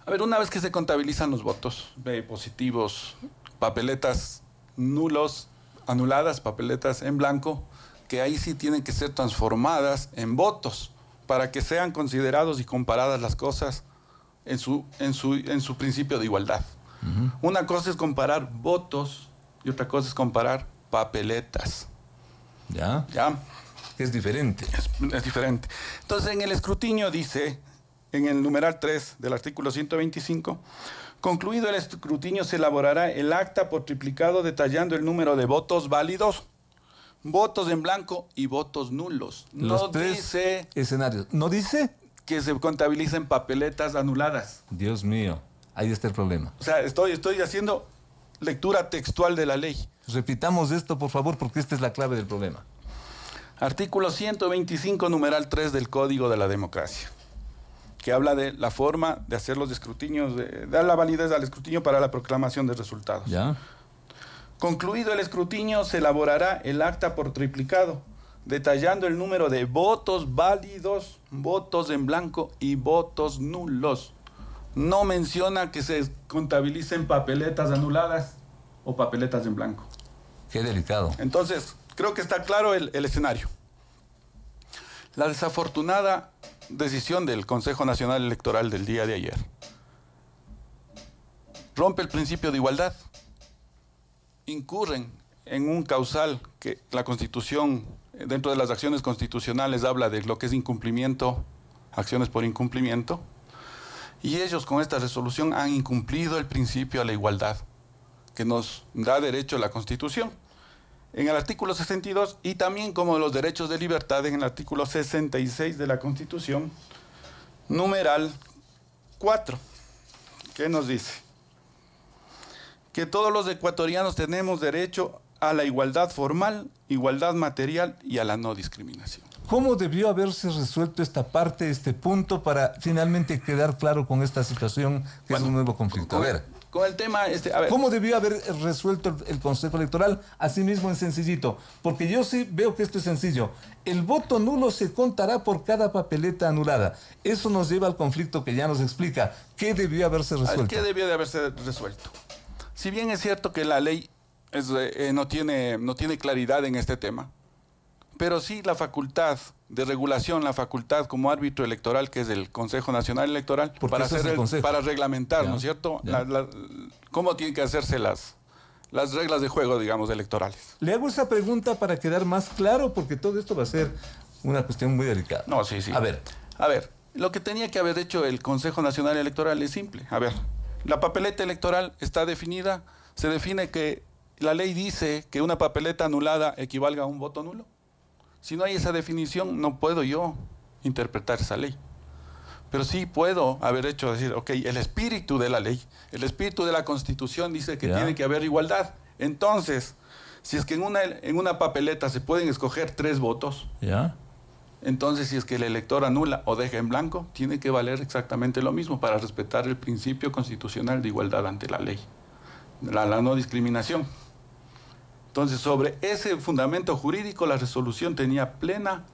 A ver, una vez que se contabilizan los votos, positivos, papeletas nulos, anuladas, papeletas en blanco, que ahí sí tienen que ser transformadas en votos para que sean considerados y comparadas las cosas en su principio de igualdad. Una cosa es comparar votos y otra cosa es comparar papeletas. ¿Ya? Es diferente. Es diferente. Entonces, en el escrutinio dice, en el numeral 3 del artículo 125, concluido el escrutinio se elaborará el acta por triplicado detallando el número de votos válidos, votos en blanco y votos nulos. Los tres escenarios. ¿No dice? Que se contabilicen papeletas anuladas. Dios mío, ahí está el problema. O sea, estoy haciendo lectura textual de la ley. Repitamos esto, por favor, porque esta es la clave del problema. Artículo 125, numeral 3 del Código de la Democracia, que habla de la forma de hacer los escrutinios, de dar la validez al escrutinio para la proclamación de resultados. ¿Ya? Concluido el escrutinio, se elaborará el acta por triplicado, detallando el número de votos válidos, votos en blanco y votos nulos. No menciona que se contabilicen papeletas anuladas o papeletas en blanco. Qué delicado. Entonces, creo que está claro el escenario. La desafortunada decisión del Consejo Nacional Electoral del día de ayer rompe el principio de igualdad. Incurren en un causal que la Constitución, dentro de las acciones constitucionales, habla de lo que es incumplimiento, acciones por incumplimiento, y ellos con esta resolución han incumplido el principio a la igualdad que nos da derecho a la Constitución en el artículo 62 y también como los derechos de libertad en el artículo 66 de la Constitución, numeral 4, que nos dice que todos los ecuatorianos tenemos derecho a la igualdad formal, igualdad material y a la no discriminación. ¿Cómo debió haberse resuelto esta parte, este punto, para finalmente quedar claro con esta situación que es un nuevo conflicto? A ver. Con el tema, a ver. ¿Cómo debió haber resuelto el Consejo Electoral? Asimismo en sencillito, porque yo sí veo que esto es sencillo. El voto nulo se contará por cada papeleta anulada. Eso nos lleva al conflicto que ya nos explica. ¿Qué debió haberse resuelto? ¿Qué debió de haberse resuelto? Si bien es cierto que la ley no tiene claridad en este tema, pero sí la facultad de regulación, la facultad como árbitro electoral, que es el Consejo Nacional Electoral, para reglamentar, ¿no es cierto?, cómo tienen que hacerse las reglas de juego, digamos, electorales. Le hago esa pregunta para quedar más claro, porque todo esto va a ser una cuestión muy delicada. No, sí. A ver, lo que tenía que haber hecho el Consejo Nacional Electoral es simple. A ver, la papeleta electoral está definida, se define que la ley dice que una papeleta anulada equivalga a un voto nulo. Si no hay esa definición, no puedo yo interpretar esa ley. Pero sí puedo haber hecho decir, ok, el espíritu de la ley, el espíritu de la Constitución dice que tiene que haber igualdad. Entonces, si es que en una papeleta se pueden escoger 3 votos, entonces si es que el elector anula o deja en blanco, tiene que valer exactamente lo mismo para respetar el principio constitucional de igualdad ante la ley, la no discriminación. Entonces, sobre ese fundamento jurídico, la resolución tenía plena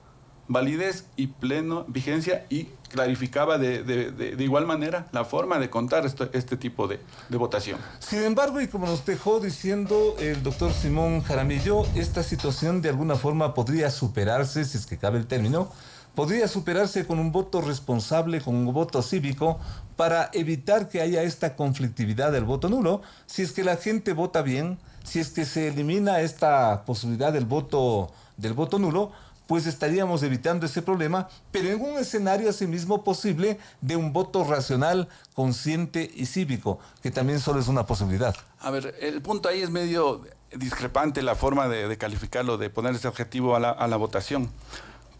validez y plena vigencia y clarificaba de igual manera la forma de contar este tipo de votación. Sin embargo, y como nos dejó diciendo el doctor Simón Jaramillo, esta situación de alguna forma podría superarse, si es que cabe el término, podría superarse con un voto responsable, con un voto cívico, para evitar que haya esta conflictividad del voto nulo, si es que la gente vota bien, si es que se elimina esta posibilidad del voto nulo, pues estaríamos evitando ese problema, pero en un escenario asimismo posible de un voto racional, consciente y cívico, que también solo es una posibilidad. A ver, el punto ahí es medio discrepante la forma de calificarlo, de poner ese objetivo a la votación,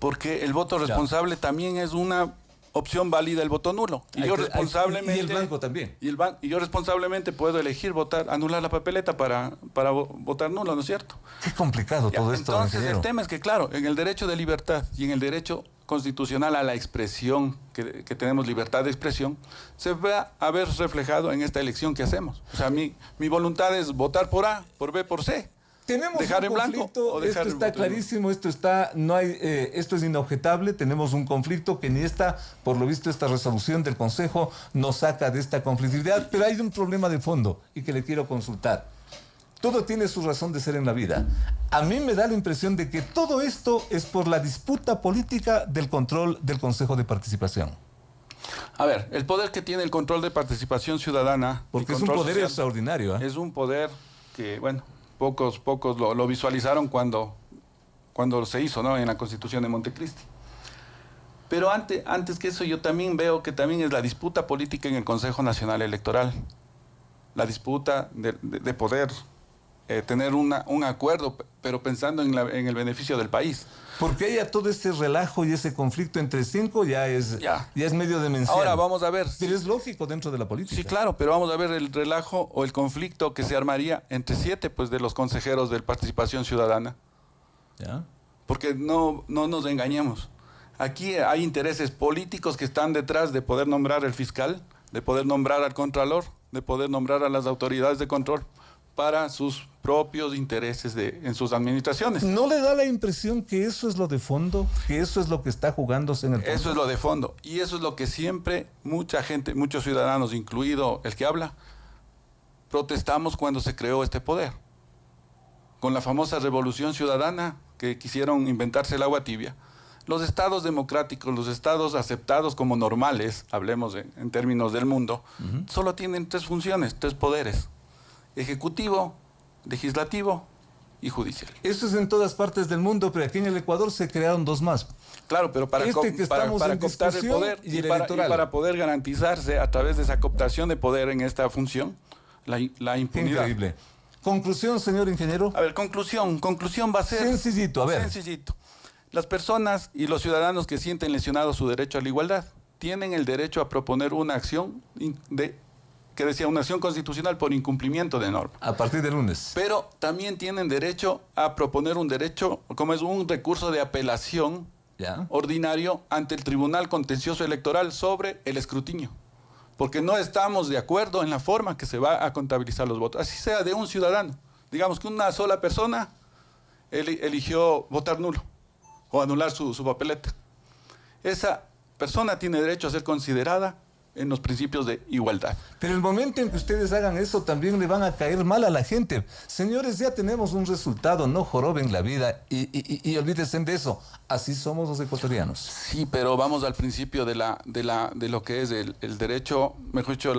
porque el voto responsable también es una opción válida el voto nulo. Y yo responsablemente... Y el blanco también. Y yo responsablemente puedo elegir anular la papeleta para votar nulo, ¿no es cierto? Qué complicado todo esto, entonces, ingeniero. el tema es que, claro, en el derecho de libertad y en el derecho constitucional a la expresión, que tenemos libertad de expresión, se va a ver reflejado en esta elección que hacemos. O sea, mi voluntad es votar por A, por B, por C. Tenemos dejar un en blanco conflicto, o dejar esto está clarísimo, esto es inobjetable, tenemos un conflicto que ni por lo visto esta resolución del Consejo nos saca de esta conflictividad, pero hay un problema de fondo y que le quiero consultar. Todo tiene su razón de ser en la vida. A mí me da la impresión de que todo esto es por la disputa política del control del Consejo de Participación. A ver, el poder que tiene el control de participación ciudadana... Porque es un poder extraordinario. Es un poder que, bueno, pocos lo visualizaron cuando se hizo, ¿no?, en la Constitución de Montecristi. Pero antes que eso, yo también veo que también es la disputa política en el Consejo Nacional Electoral. La disputa de poder tener un acuerdo, pero pensando en el beneficio del país. Porque haya todo este relajo y ese conflicto entre 5 ya es medio demencial. Ahora vamos a ver. Pero es lógico dentro de la política. Sí, claro, pero vamos a ver el relajo o el conflicto que se armaría entre 7 pues, de los consejeros de participación ciudadana. ¿Ya? Porque no nos engañemos. Aquí hay intereses políticos que están detrás de poder nombrar al fiscal, de poder nombrar al contralor, de poder nombrar a las autoridades de control para sus propios intereses en sus administraciones. ¿No le da la impresión que eso es lo de fondo? ¿Que eso es lo que está jugándose en el fondo? Eso es lo de fondo. Y eso es lo que siempre mucha gente, muchos ciudadanos, incluido el que habla, protestamos cuando se creó este poder. Con la famosa revolución ciudadana que quisieron inventarse el agua tibia. Los estados democráticos, los estados aceptados como normales, hablemos en términos del mundo, solo tienen 3 funciones, 3 poderes. Ejecutivo, legislativo y judicial. Eso es en todas partes del mundo, pero aquí en el Ecuador se crearon 2 más. Claro, pero para cooptar el poder y para poder garantizarse a través de esa cooptación de poder en esta función, la impunidad. Increíble. Conclusión, señor ingeniero. A ver, conclusión va a ser... Sencillito, a ver. Sencillito. Las personas y los ciudadanos que sienten lesionado su derecho a la igualdad tienen el derecho a proponer una acción una acción constitucional por incumplimiento de norma. A partir del lunes. Pero también tienen derecho a proponer un recurso de apelación ordinario ante el Tribunal Contencioso Electoral sobre el escrutinio. Porque no estamos de acuerdo en la forma que se va a contabilizar los votos. Así sea de un ciudadano. Digamos que una sola persona eligió votar nulo o anular su papeleta. Esa persona tiene derecho a ser considerada en los principios de igualdad. Pero el momento en que ustedes hagan eso también le van a caer mal a la gente. Señores, ya tenemos un resultado, no joroben la vida y olvídense de eso. Así somos los ecuatorianos. Sí, pero vamos al principio de lo que es el derecho, mejor dicho,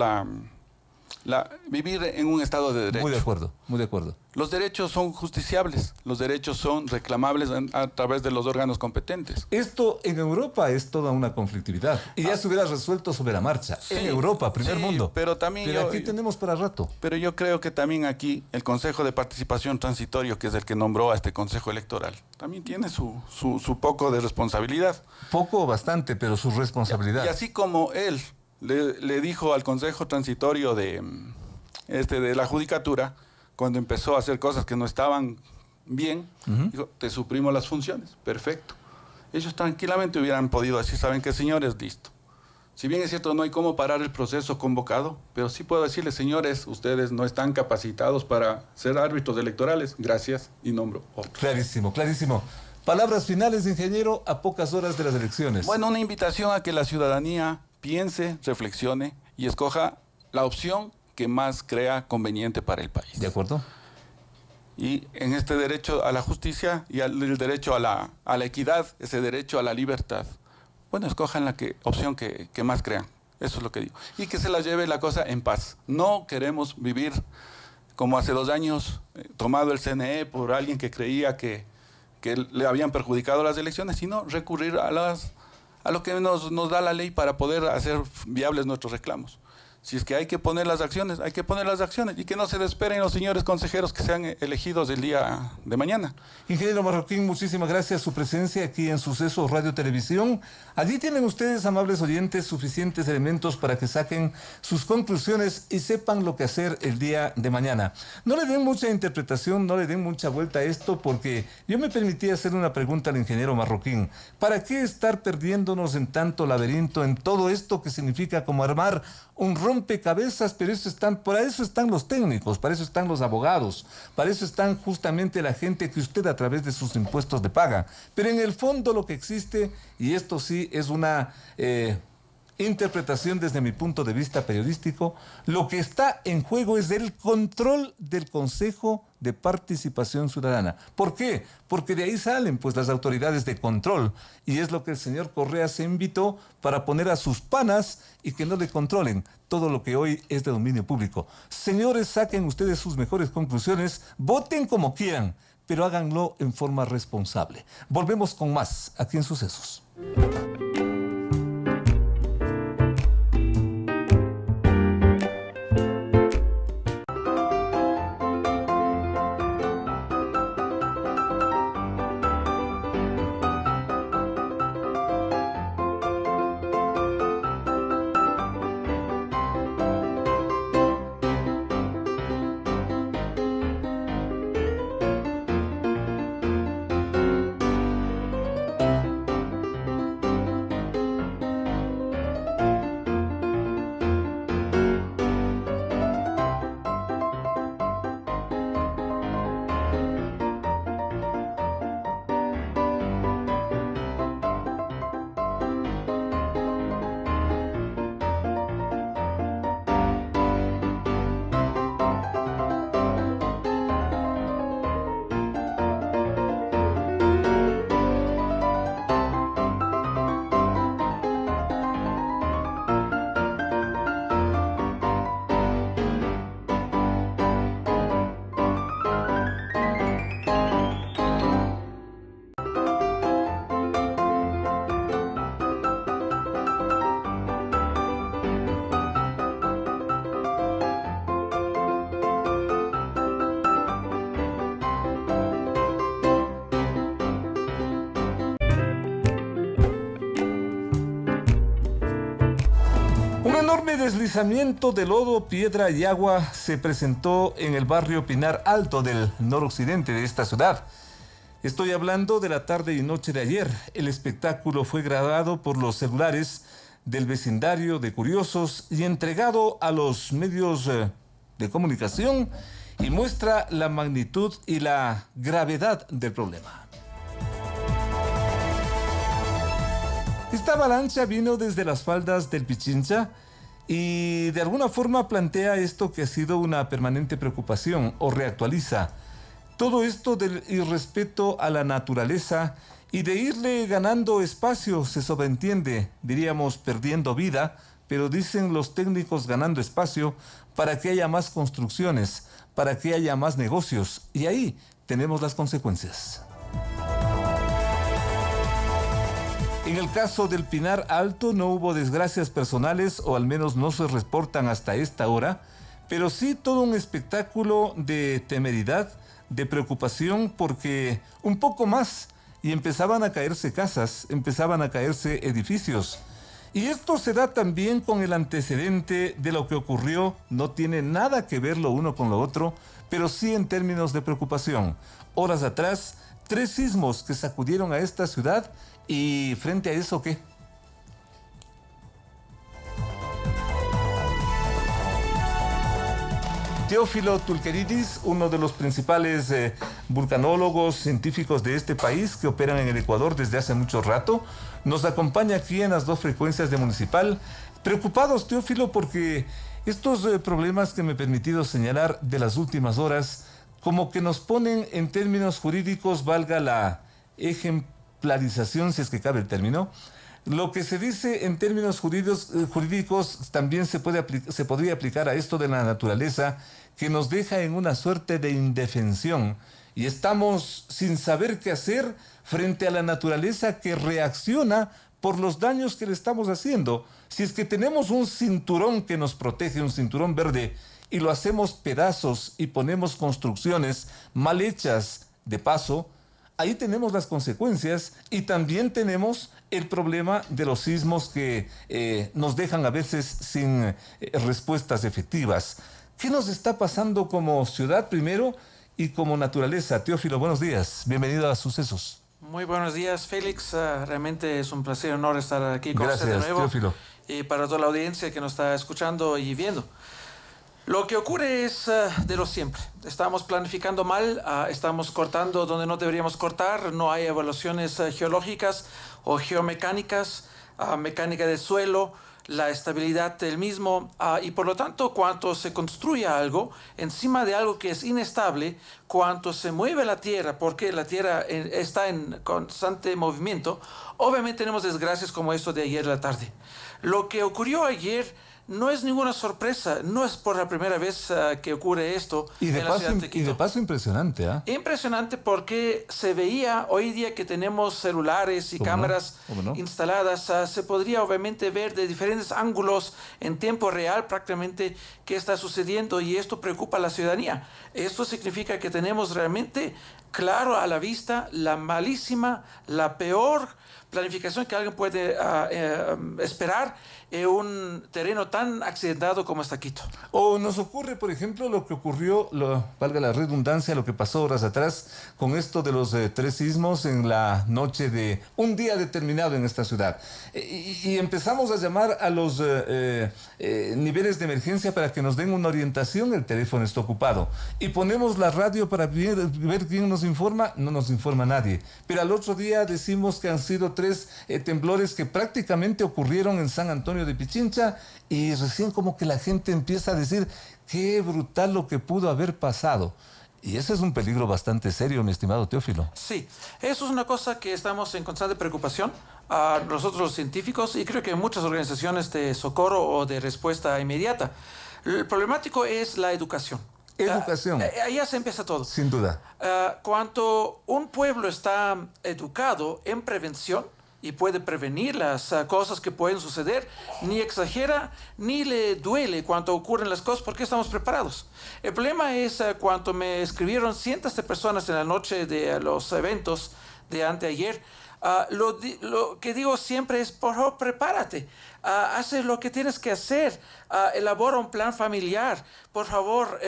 vivir en un estado de derecho. Muy de acuerdo, muy de acuerdo. Los derechos son justiciables, los derechos son reclamables a través de los órganos competentes. Esto en Europa es toda una conflictividad. Y ya se hubiera resuelto sobre la marcha. Sí, en Europa, primer mundo. Pero aquí tenemos para rato. Pero yo creo que también aquí el Consejo de Participación Transitorio, que es el que nombró a este Consejo Electoral, también tiene su poco de responsabilidad. Poco o bastante, pero su responsabilidad. Y así como él le dijo al Consejo Transitorio de la Judicatura, cuando empezó a hacer cosas que no estaban bien, dijo, te suprimo las funciones. Perfecto. Ellos tranquilamente hubieran podido decir, ¿saben qué, señores? Listo. Si bien es cierto, no hay cómo parar el proceso convocado, pero sí puedo decirles, señores, ustedes no están capacitados para ser árbitros electorales. Gracias, y nombro otro. Clarísimo, clarísimo. Palabras finales, ingeniero, a pocas horas de las elecciones. Bueno, una invitación a que la ciudadanía piense, reflexione y escoja la opción que más crea conveniente para el país. ¿De acuerdo? Y en este derecho a la justicia y el derecho a la equidad, ese derecho a la libertad, bueno, escojan la opción que más crean. Eso es lo que digo. Y que se la lleve la cosa en paz. No queremos vivir como hace 2 años, tomado el CNE por alguien que creía que le habían perjudicado las elecciones, sino recurrir a lo que nos da la ley para poder hacer viables nuestros reclamos. Si es que hay que poner las acciones, hay que poner las acciones y que no se desesperen los señores consejeros que sean elegidos el día de mañana. Ingeniero Marroquín, muchísimas gracias por su presencia aquí en Sucesos Radio Televisión. Allí tienen ustedes, amables oyentes, suficientes elementos para que saquen sus conclusiones y sepan lo que hacer el día de mañana. No le den mucha interpretación, no le den mucha vuelta a esto, porque yo me permití hacer una pregunta al ingeniero Marroquín. ¿Para qué estar perdiéndonos en tanto laberinto, en todo esto que significa como armar un rompecabezas? Pero para eso están los técnicos, para eso están los abogados, para eso están justamente la gente que usted a través de sus impuestos le paga. Pero en el fondo lo que existe, y esto sí es una interpretación desde mi punto de vista periodístico, lo que está en juego es el control del Consejo de Participación Ciudadana. ¿Por qué? Porque de ahí salen pues las autoridades de control, y es lo que el señor Correa se invitó para poner a sus panas y que no le controlen todo lo que hoy es de dominio público. Señores, saquen ustedes sus mejores conclusiones, voten como quieran, pero háganlo en forma responsable. Volvemos con más aquí en Sucesos. enorme deslizamiento de lodo, piedra y agua se presentó en el barrio Pinar Alto del noroccidente de esta ciudad. Estoy hablando de la tarde y noche de ayer. El espectáculo fue grabado por los celulares del vecindario de curiosos y entregado a los medios de comunicación, y muestra la magnitud y la gravedad del problema. Esta avalancha vino desde las faldas del Pichincha y de alguna forma plantea esto que ha sido una permanente preocupación, o reactualiza todo esto del irrespeto a la naturaleza y de irle ganando espacio. Se sobreentiende, diríamos, perdiendo vida, pero dicen los técnicos ganando espacio para que haya más construcciones, para que haya más negocios, y ahí tenemos las consecuencias. En el caso del Pinar Alto no hubo desgracias personales, o al menos no se reportan hasta esta hora, pero sí todo un espectáculo de temeridad, de preocupación, porque un poco más y empezaban a caerse casas, empezaban a caerse edificios. Y esto se da también con el antecedente de lo que ocurrió. No tiene nada que ver lo uno con lo otro, pero sí en términos de preocupación. Horas atrás, 3 sismos que sacudieron a esta ciudad, y frente a eso, ¿qué? Teófilo Tulqueridis, uno de los principales vulcanólogos científicos de este país que operan en el Ecuador desde hace mucho rato, nos acompaña aquí en las 2 frecuencias de Municipal. Preocupados, Teófilo, porque estos problemas que me he permitido señalar de las últimas horas, como que nos ponen en términos jurídicos, valga la ejemplarización, si es que cabe el término. Lo que se dice en términos jurídicos también se podría aplicar a esto de la naturaleza, que nos deja en una suerte de indefensión, y estamos sin saber qué hacer frente a la naturaleza que reacciona por los daños que le estamos haciendo. Si es que tenemos un cinturón que nos protege, un cinturón verde, y lo hacemos pedazos y ponemos construcciones mal hechas de paso, ahí tenemos las consecuencias y también tenemos el problema de los sismos que nos dejan a veces sin respuestas efectivas. ¿Qué nos está pasando como ciudad primero y como naturaleza? Teófilo, buenos días. Bienvenido a Sucesos. Muy buenos días, Félix. Realmente es un placer y honor estar aquí con Gracias, usted de nuevo. Teófilo. Y para toda la audiencia que nos está escuchando y viendo. Lo que ocurre es de lo siempre. Estamos planificando mal, estamos cortando donde no deberíamos cortar, no hay evaluaciones geológicas o geomecánicas, mecánica del suelo, la estabilidad del mismo, y por lo tanto, cuando se construye algo encima de algo que es inestable, cuando se mueve la tierra, porque la tierra está en constante movimiento, obviamente tenemos desgracias como esto de ayer a la tarde. Lo que ocurrió ayer no es ninguna sorpresa, no es por la primera vez que ocurre esto en la ciudad de Quito. Y de paso impresionante, ¿ah? Impresionante porque se veía hoy día que tenemos celulares y cámaras instaladas, se podría obviamente ver de diferentes ángulos en tiempo real prácticamente qué está sucediendo y esto preocupa a la ciudadanía. Esto significa que tenemos realmente claro a la vista la malísima, la peor planificación que alguien puede esperar en un terreno tan accidentado como está Quito. O nos ocurre, por ejemplo, lo que ocurrió, valga la redundancia, lo que pasó horas atrás con esto de los 3 sismos en la noche de un día determinado en esta ciudad. Y empezamos a llamar a los niveles de emergencia para que nos den una orientación, el teléfono está ocupado. Y ponemos la radio para ver quién nos informa, no nos informa nadie. Pero al otro día decimos que han sido 3 temblores que prácticamente ocurrieron en San Antonio de Pichincha y recién como que la gente empieza a decir qué brutal lo que pudo haber pasado. Y ese es un peligro bastante serio, mi estimado Teófilo. Sí, eso es una cosa que estamos en constante preocupación nosotros los científicos y creo que muchas organizaciones de socorro o de respuesta inmediata. El problemático es la educación. Educación. Allá se empieza todo. Sin duda. Cuando un pueblo está educado en prevención y puede prevenir las cosas que pueden suceder, ni exagera ni le duele cuando ocurren las cosas porque estamos preparados. El problema es cuando me escribieron cientos de personas en la noche de los eventos de anteayer. Lo que digo siempre es, por favor, prepárate. Haz lo que tienes que hacer. Elabora un plan familiar. Por favor,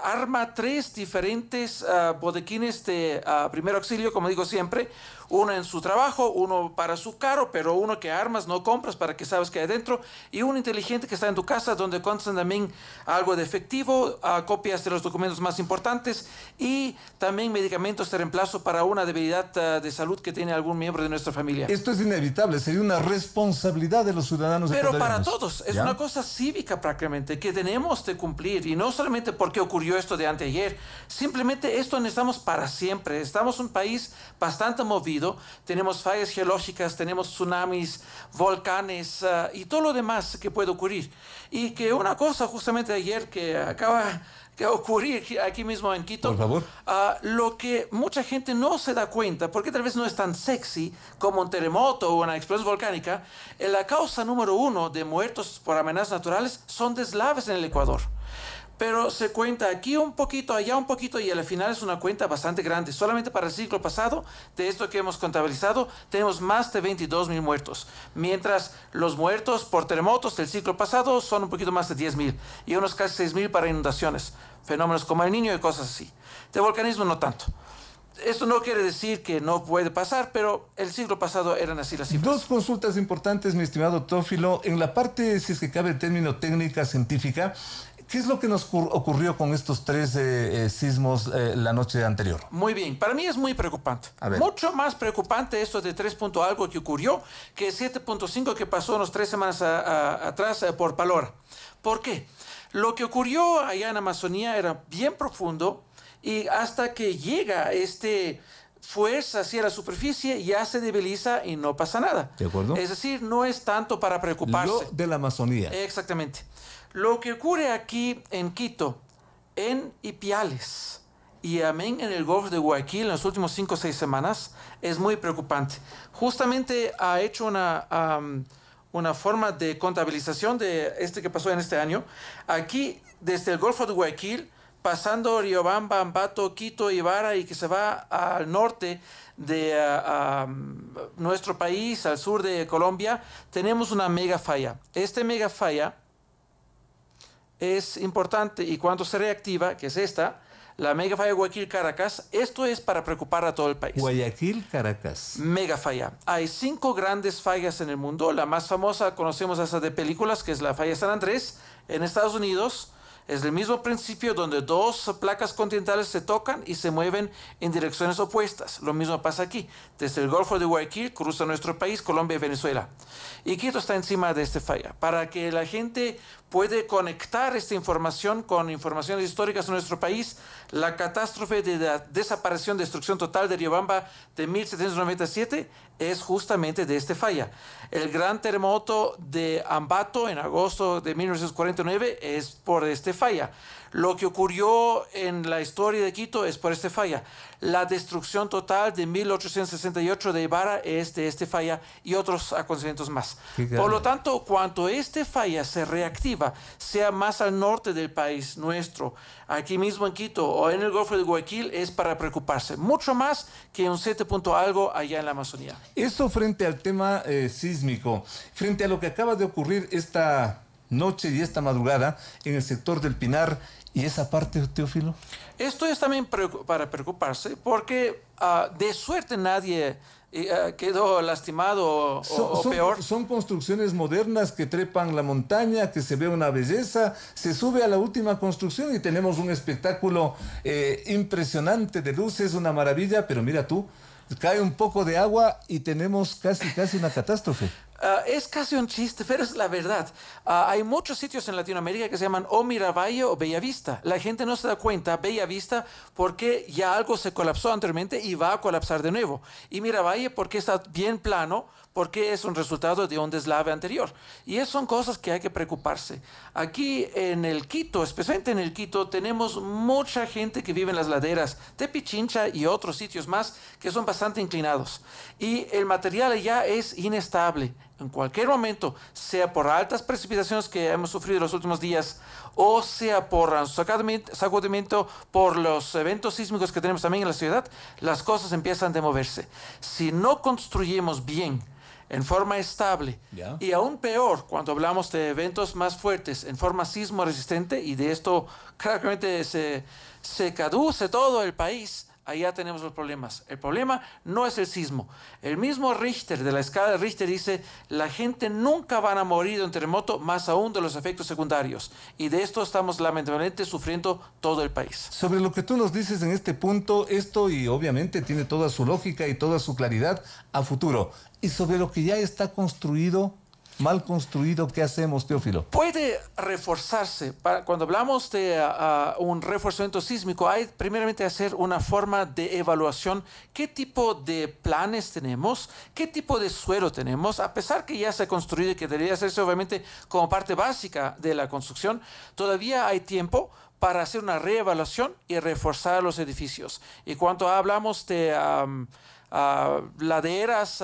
arma 3 diferentes bodequines de primer auxilio, como digo siempre. Uno en su trabajo, uno para su carro, pero uno que armas, no compras para que sabes que hay adentro. Y uno inteligente que está en tu casa, donde constan también algo de efectivo, copias de los documentos más importantes y también medicamentos de reemplazo para una debilidad de salud que tiene algún miembro de nuestra familia. Esto es inevitable, sería una responsabilidad de los ciudadanos. Pero para todos, es una cosa cívica prácticamente que tenemos de cumplir y no solamente porque ocurrió esto de anteayer, simplemente esto necesitamos para siempre. Estamos un país bastante movido, tenemos fallas geológicas, tenemos tsunamis, volcanes y todo lo demás que puede ocurrir. Y que una cosa justamente ayer que acaba de ocurrir aquí mismo en Quito, por favor, lo que mucha gente no se da cuenta, porque tal vez no es tan sexy como un terremoto o una explosión volcánica, la causa número 1 de muertos por amenazas naturales son deslaves en el Ecuador. Pero se cuenta aquí un poquito, allá un poquito, y al final es una cuenta bastante grande. Solamente para el ciclo pasado, de esto que hemos contabilizado, tenemos más de 22,000 muertos. Mientras los muertos por terremotos del ciclo pasado son un poquito más de 10,000. Y unos casi 6,000 para inundaciones. Fenómenos como el Niño y cosas así. De volcanismo no tanto. Esto no quiere decir que no puede pasar, pero el siglo pasado eran así las cifras. 2 consultas importantes, mi estimado Teófilo. En la parte, si es que cabe el término técnica, científica, ¿qué es lo que nos ocurrió con estos 3 sismos la noche anterior? Muy bien, para mí es muy preocupante. Mucho más preocupante esto de 3 punto algo que ocurrió que 7.5 que pasó unas 3 semanas atrás por Palora. ¿Por qué? Lo que ocurrió allá en Amazonía era bien profundo y hasta que llega fuerza hacia la superficie ya se debiliza y no pasa nada. ¿De acuerdo? Es decir, no es tanto para preocuparse. Lo de la Amazonía. Exactamente. Lo que ocurre aquí en Quito, en Ipiales, y amén en el Golfo de Guayaquil en las últimas 5 o 6 semanas es muy preocupante. Justamente ha hecho una forma de contabilización de que pasó en este año. Aquí, desde el Golfo de Guayaquil, pasando Riobamba, Ambato, Quito, Ibarra y que se va al norte de nuestro país, al sur de Colombia, tenemos una mega falla. Esta mega falla es importante y cuando se reactiva, que es esta, la mega falla Guayaquil-Caracas, esto es para preocupar a todo el país. Guayaquil-Caracas. Mega falla. Hay 5 grandes fallas en el mundo. La más famosa, conocemos esa de películas, que es la falla San Andrés, en Estados Unidos. Es el mismo principio donde 2 placas continentales se tocan y se mueven en direcciones opuestas. Lo mismo pasa aquí. Desde el Golfo de Guayaquil cruza nuestro país, Colombia y Venezuela. Y Quito está encima de esta falla. Para que la gente pueda conectar esta información con informaciones históricas de nuestro país, la catástrofe de la desaparición, destrucción total de Riobamba de 1797 es justamente de esta falla. El gran terremoto de Ambato en agosto de 1949 es por esta falla. Lo que ocurrió en la historia de Quito es por esta falla. La destrucción total de 1868 de Ibarra es de esta falla y otros acontecimientos más. Por lo tanto, cuando esta falla se reactiva, sea más al norte del país nuestro, aquí mismo en Quito o en el Golfo de Guayaquil, es para preocuparse. Mucho más que un 7 punto algo allá en la Amazonía. Eso frente al tema sísmico, frente a lo que acaba de ocurrir esta noche y esta madrugada en el sector del Pinar y esa parte, Teófilo. Esto es también para preocuparse porque de suerte nadie quedó lastimado o peor. Son construcciones modernas que trepan la montaña, que se ve una belleza, se sube a la última construcción y tenemos un espectáculo impresionante de luces, una maravilla, pero mira tú, cae un poco de agua y tenemos casi una catástrofe. Es casi un chiste, pero es la verdad. Hay muchos sitios en Latinoamérica que se llaman o Miravalle o Bellavista. La gente no se da cuenta, Bellavista, porque ya algo se colapsó anteriormente y va a colapsar de nuevo. Y Miravalle porque está bien plano, porque es un resultado de un deslave anterior. Y esas son cosas que hay que preocuparse. Aquí en el Quito, especialmente en el Quito, tenemos mucha gente que vive en las laderas de Pichincha y otros sitios más que son bastante inclinados. Y el material ya es inestable. En cualquier momento, sea por altas precipitaciones que hemos sufrido en los últimos días, o sea por sacudimiento por los eventos sísmicos que tenemos también en la ciudad, las cosas empiezan a moverse. Si no construimos bien, en forma estable, y aún peor, cuando hablamos de eventos más fuertes, en forma sismo resistente, y de esto claramente se caduce todo el país, allá tenemos los problemas. El problema no es el sismo. El mismo Richter, de la escala de Richter, dice, la gente nunca van a morir de un terremoto, más aún de los efectos secundarios. Y de esto estamos lamentablemente sufriendo todo el país. Sobre lo que tú nos dices en este punto, esto y obviamente tiene toda su lógica y toda su claridad a futuro. Y sobre lo que ya está construido, mal construido, ¿qué hacemos, Teófilo? Puede reforzarse. Cuando hablamos de un reforzamiento sísmico, hay primeramente hacer una forma de evaluación. ¿Qué tipo de planes tenemos? ¿Qué tipo de suelo tenemos? A pesar que ya se ha construido y que debería hacerse obviamente como parte básica de la construcción, todavía hay tiempo para hacer una reevaluación y reforzar los edificios. Y cuando hablamos de laderas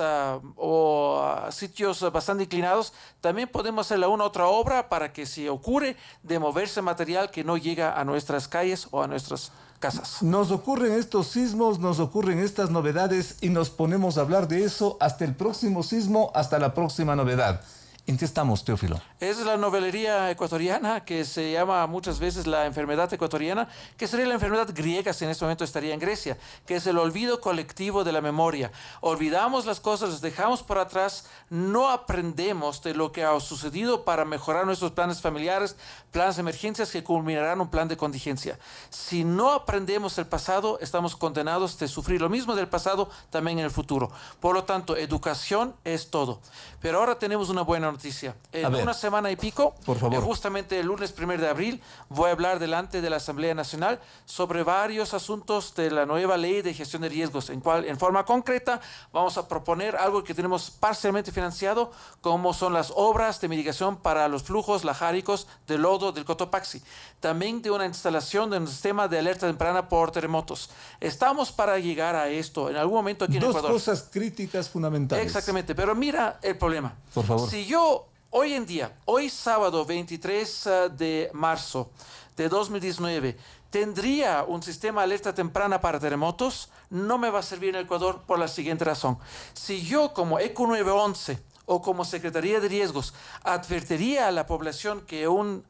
o sitios bastante inclinados, también podemos hacer una otra obra para que si ocurre de moverse material que no llega a nuestras calles o a nuestras casas. Nos ocurren estos sismos, nos ocurren estas novedades y nos ponemos a hablar de eso hasta el próximo sismo, hasta la próxima novedad. ¿En qué estamos, Teófilo? Es la novelería ecuatoriana que se llama muchas veces la enfermedad ecuatoriana, que sería la enfermedad griega si en este momento estaría en Grecia, que es el olvido colectivo de la memoria. Olvidamos las cosas, las dejamos por atrás, no aprendemos de lo que ha sucedido para mejorar nuestros planes familiares, planes de emergencias que culminarán en un plan de contingencia. Si no aprendemos el pasado, estamos condenados de sufrir lo mismo del pasado también en el futuro. Por lo tanto, educación es todo. Pero ahora tenemos una buena noticia. En una semana y pico, por favor, justamente el lunes 1 de abril, voy a hablar delante de la Asamblea Nacional sobre varios asuntos de la nueva ley de gestión de riesgos, en cual, en forma concreta, vamos a proponer algo que tenemos parcialmente financiado, como son las obras de mitigación para los flujos lajáricos de lodo todo del Cotopaxi, también de una instalación de un sistema de alerta temprana por terremotos. Estamos para llegar a esto en algún momento aquí en Ecuador. Dos cosas críticas fundamentales. Exactamente, pero mira el problema. Por favor. Si yo hoy en día, hoy sábado 23 de marzo de 2019, tendría un sistema de alerta temprana para terremotos, no me va a servir en Ecuador por la siguiente razón. Si yo como ECO 911 o como Secretaría de Riesgos advertiría a la población que un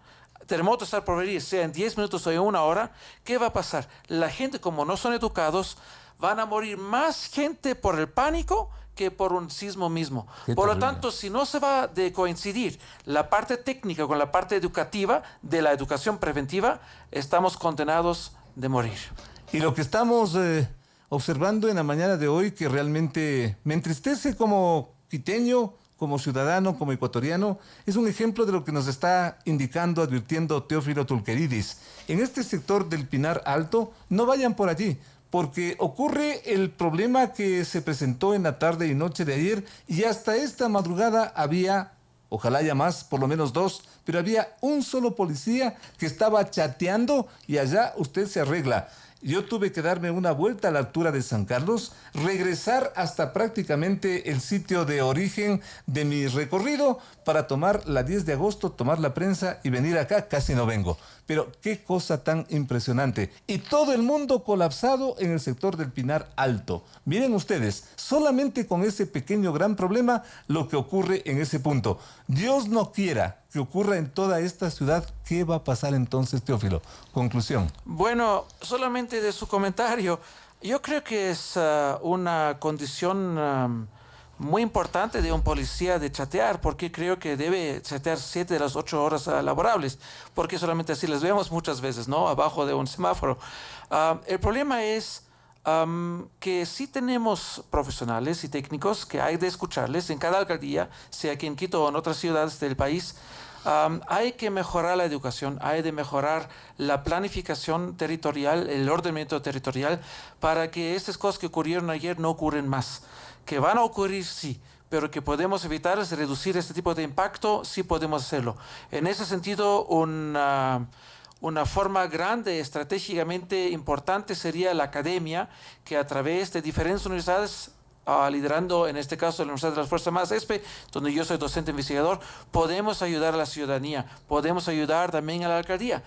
terremoto está por venir, sea en 10 minutos o en 1 hora, ¿qué va a pasar? La gente, como no son educados, van a morir más gente por el pánico que por un sismo mismo. Por lo tanto, si no se va de coincidir la parte técnica con la parte educativa de la educación preventiva, estamos condenados de morir. Y lo que estamos observando en la mañana de hoy, que realmente me entristece como quiteño, como ciudadano, como ecuatoriano, es un ejemplo de lo que nos está indicando, advirtiendo Teófilo Tulqueridis. En este sector del Pinar Alto, no vayan por allí, porque ocurre el problema que se presentó en la tarde y noche de ayer, y hasta esta madrugada había, ojalá haya más, por lo menos 2, pero había un solo policía que estaba chateando y allá usted se arregla. Yo tuve que darme una vuelta a la altura de San Carlos, regresar hasta prácticamente el sitio de origen de mi recorrido para tomar la 10 de agosto, tomar la prensa y venir acá. Casi no vengo. Pero qué cosa tan impresionante. Y todo el mundo colapsado en el sector del Pinar Alto. Miren ustedes, solamente con ese pequeño gran problema lo que ocurre en ese punto. Dios no quiera que ocurra en toda esta ciudad. ¿Qué va a pasar entonces, Teófilo? Conclusión. Bueno, solamente de su comentario, yo creo que es una condición muy importante de un policía de chatear, porque creo que debe chatear 7 de las 8 horas laborables, porque solamente así les vemos muchas veces, ¿no? Abajo de un semáforo. El problema es que sí tenemos profesionales y técnicos que hay de escucharles en cada alcaldía, sea aquí en Quito o en otras ciudades del país. Hay que mejorar la educación, hay de mejorar la planificación territorial, el ordenamiento territorial, para que estas cosas que ocurrieron ayer no ocurren más. Que van a ocurrir, sí, pero que podemos evitar es reducir este tipo de impacto, sí podemos hacerlo. En ese sentido, una forma grande, estratégicamente importante, sería la academia, que a través de diferentes universidades, liderando en este caso la Universidad de las Fuerzas Armadas ESPE, donde yo soy docente investigador, podemos ayudar a la ciudadanía, podemos ayudar también a la alcaldía.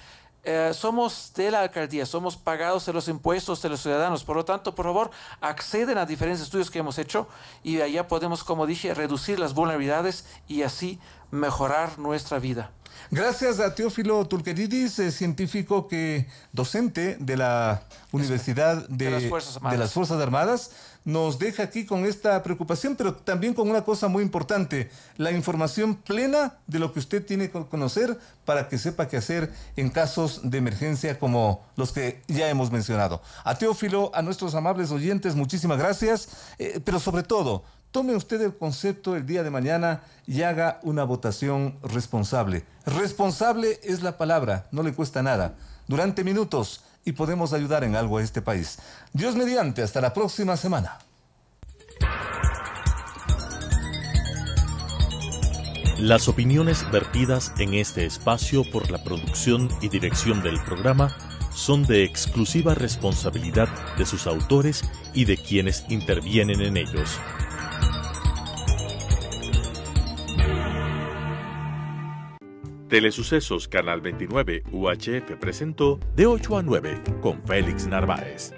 Somos de la alcaldía, somos pagados de los impuestos de los ciudadanos, por lo tanto, por favor, acceden a diferentes estudios que hemos hecho y allá podemos, como dije, reducir las vulnerabilidades y así mejorar nuestra vida. Gracias a Teófilo Tulqueridis, científico docente de la Universidad de las Fuerzas Armadas, nos deja aquí con esta preocupación, pero también con una cosa muy importante, la información plena de lo que usted tiene que conocer para que sepa qué hacer en casos de emergencia como los que ya hemos mencionado. A Teófilo, a nuestros amables oyentes, muchísimas gracias, pero sobre todo, tome usted el concepto el día de mañana y haga una votación responsable. Responsable es la palabra, no le cuesta nada. Durante minutos y podemos ayudar en algo a este país. Dios mediante, hasta la próxima semana. Las opiniones vertidas en este espacio por la producción y dirección del programa son de exclusiva responsabilidad de sus autores y de quienes intervienen en ellos. Telesucesos Canal 29 UHF presentó De 8 a 9 con Félix Narváez.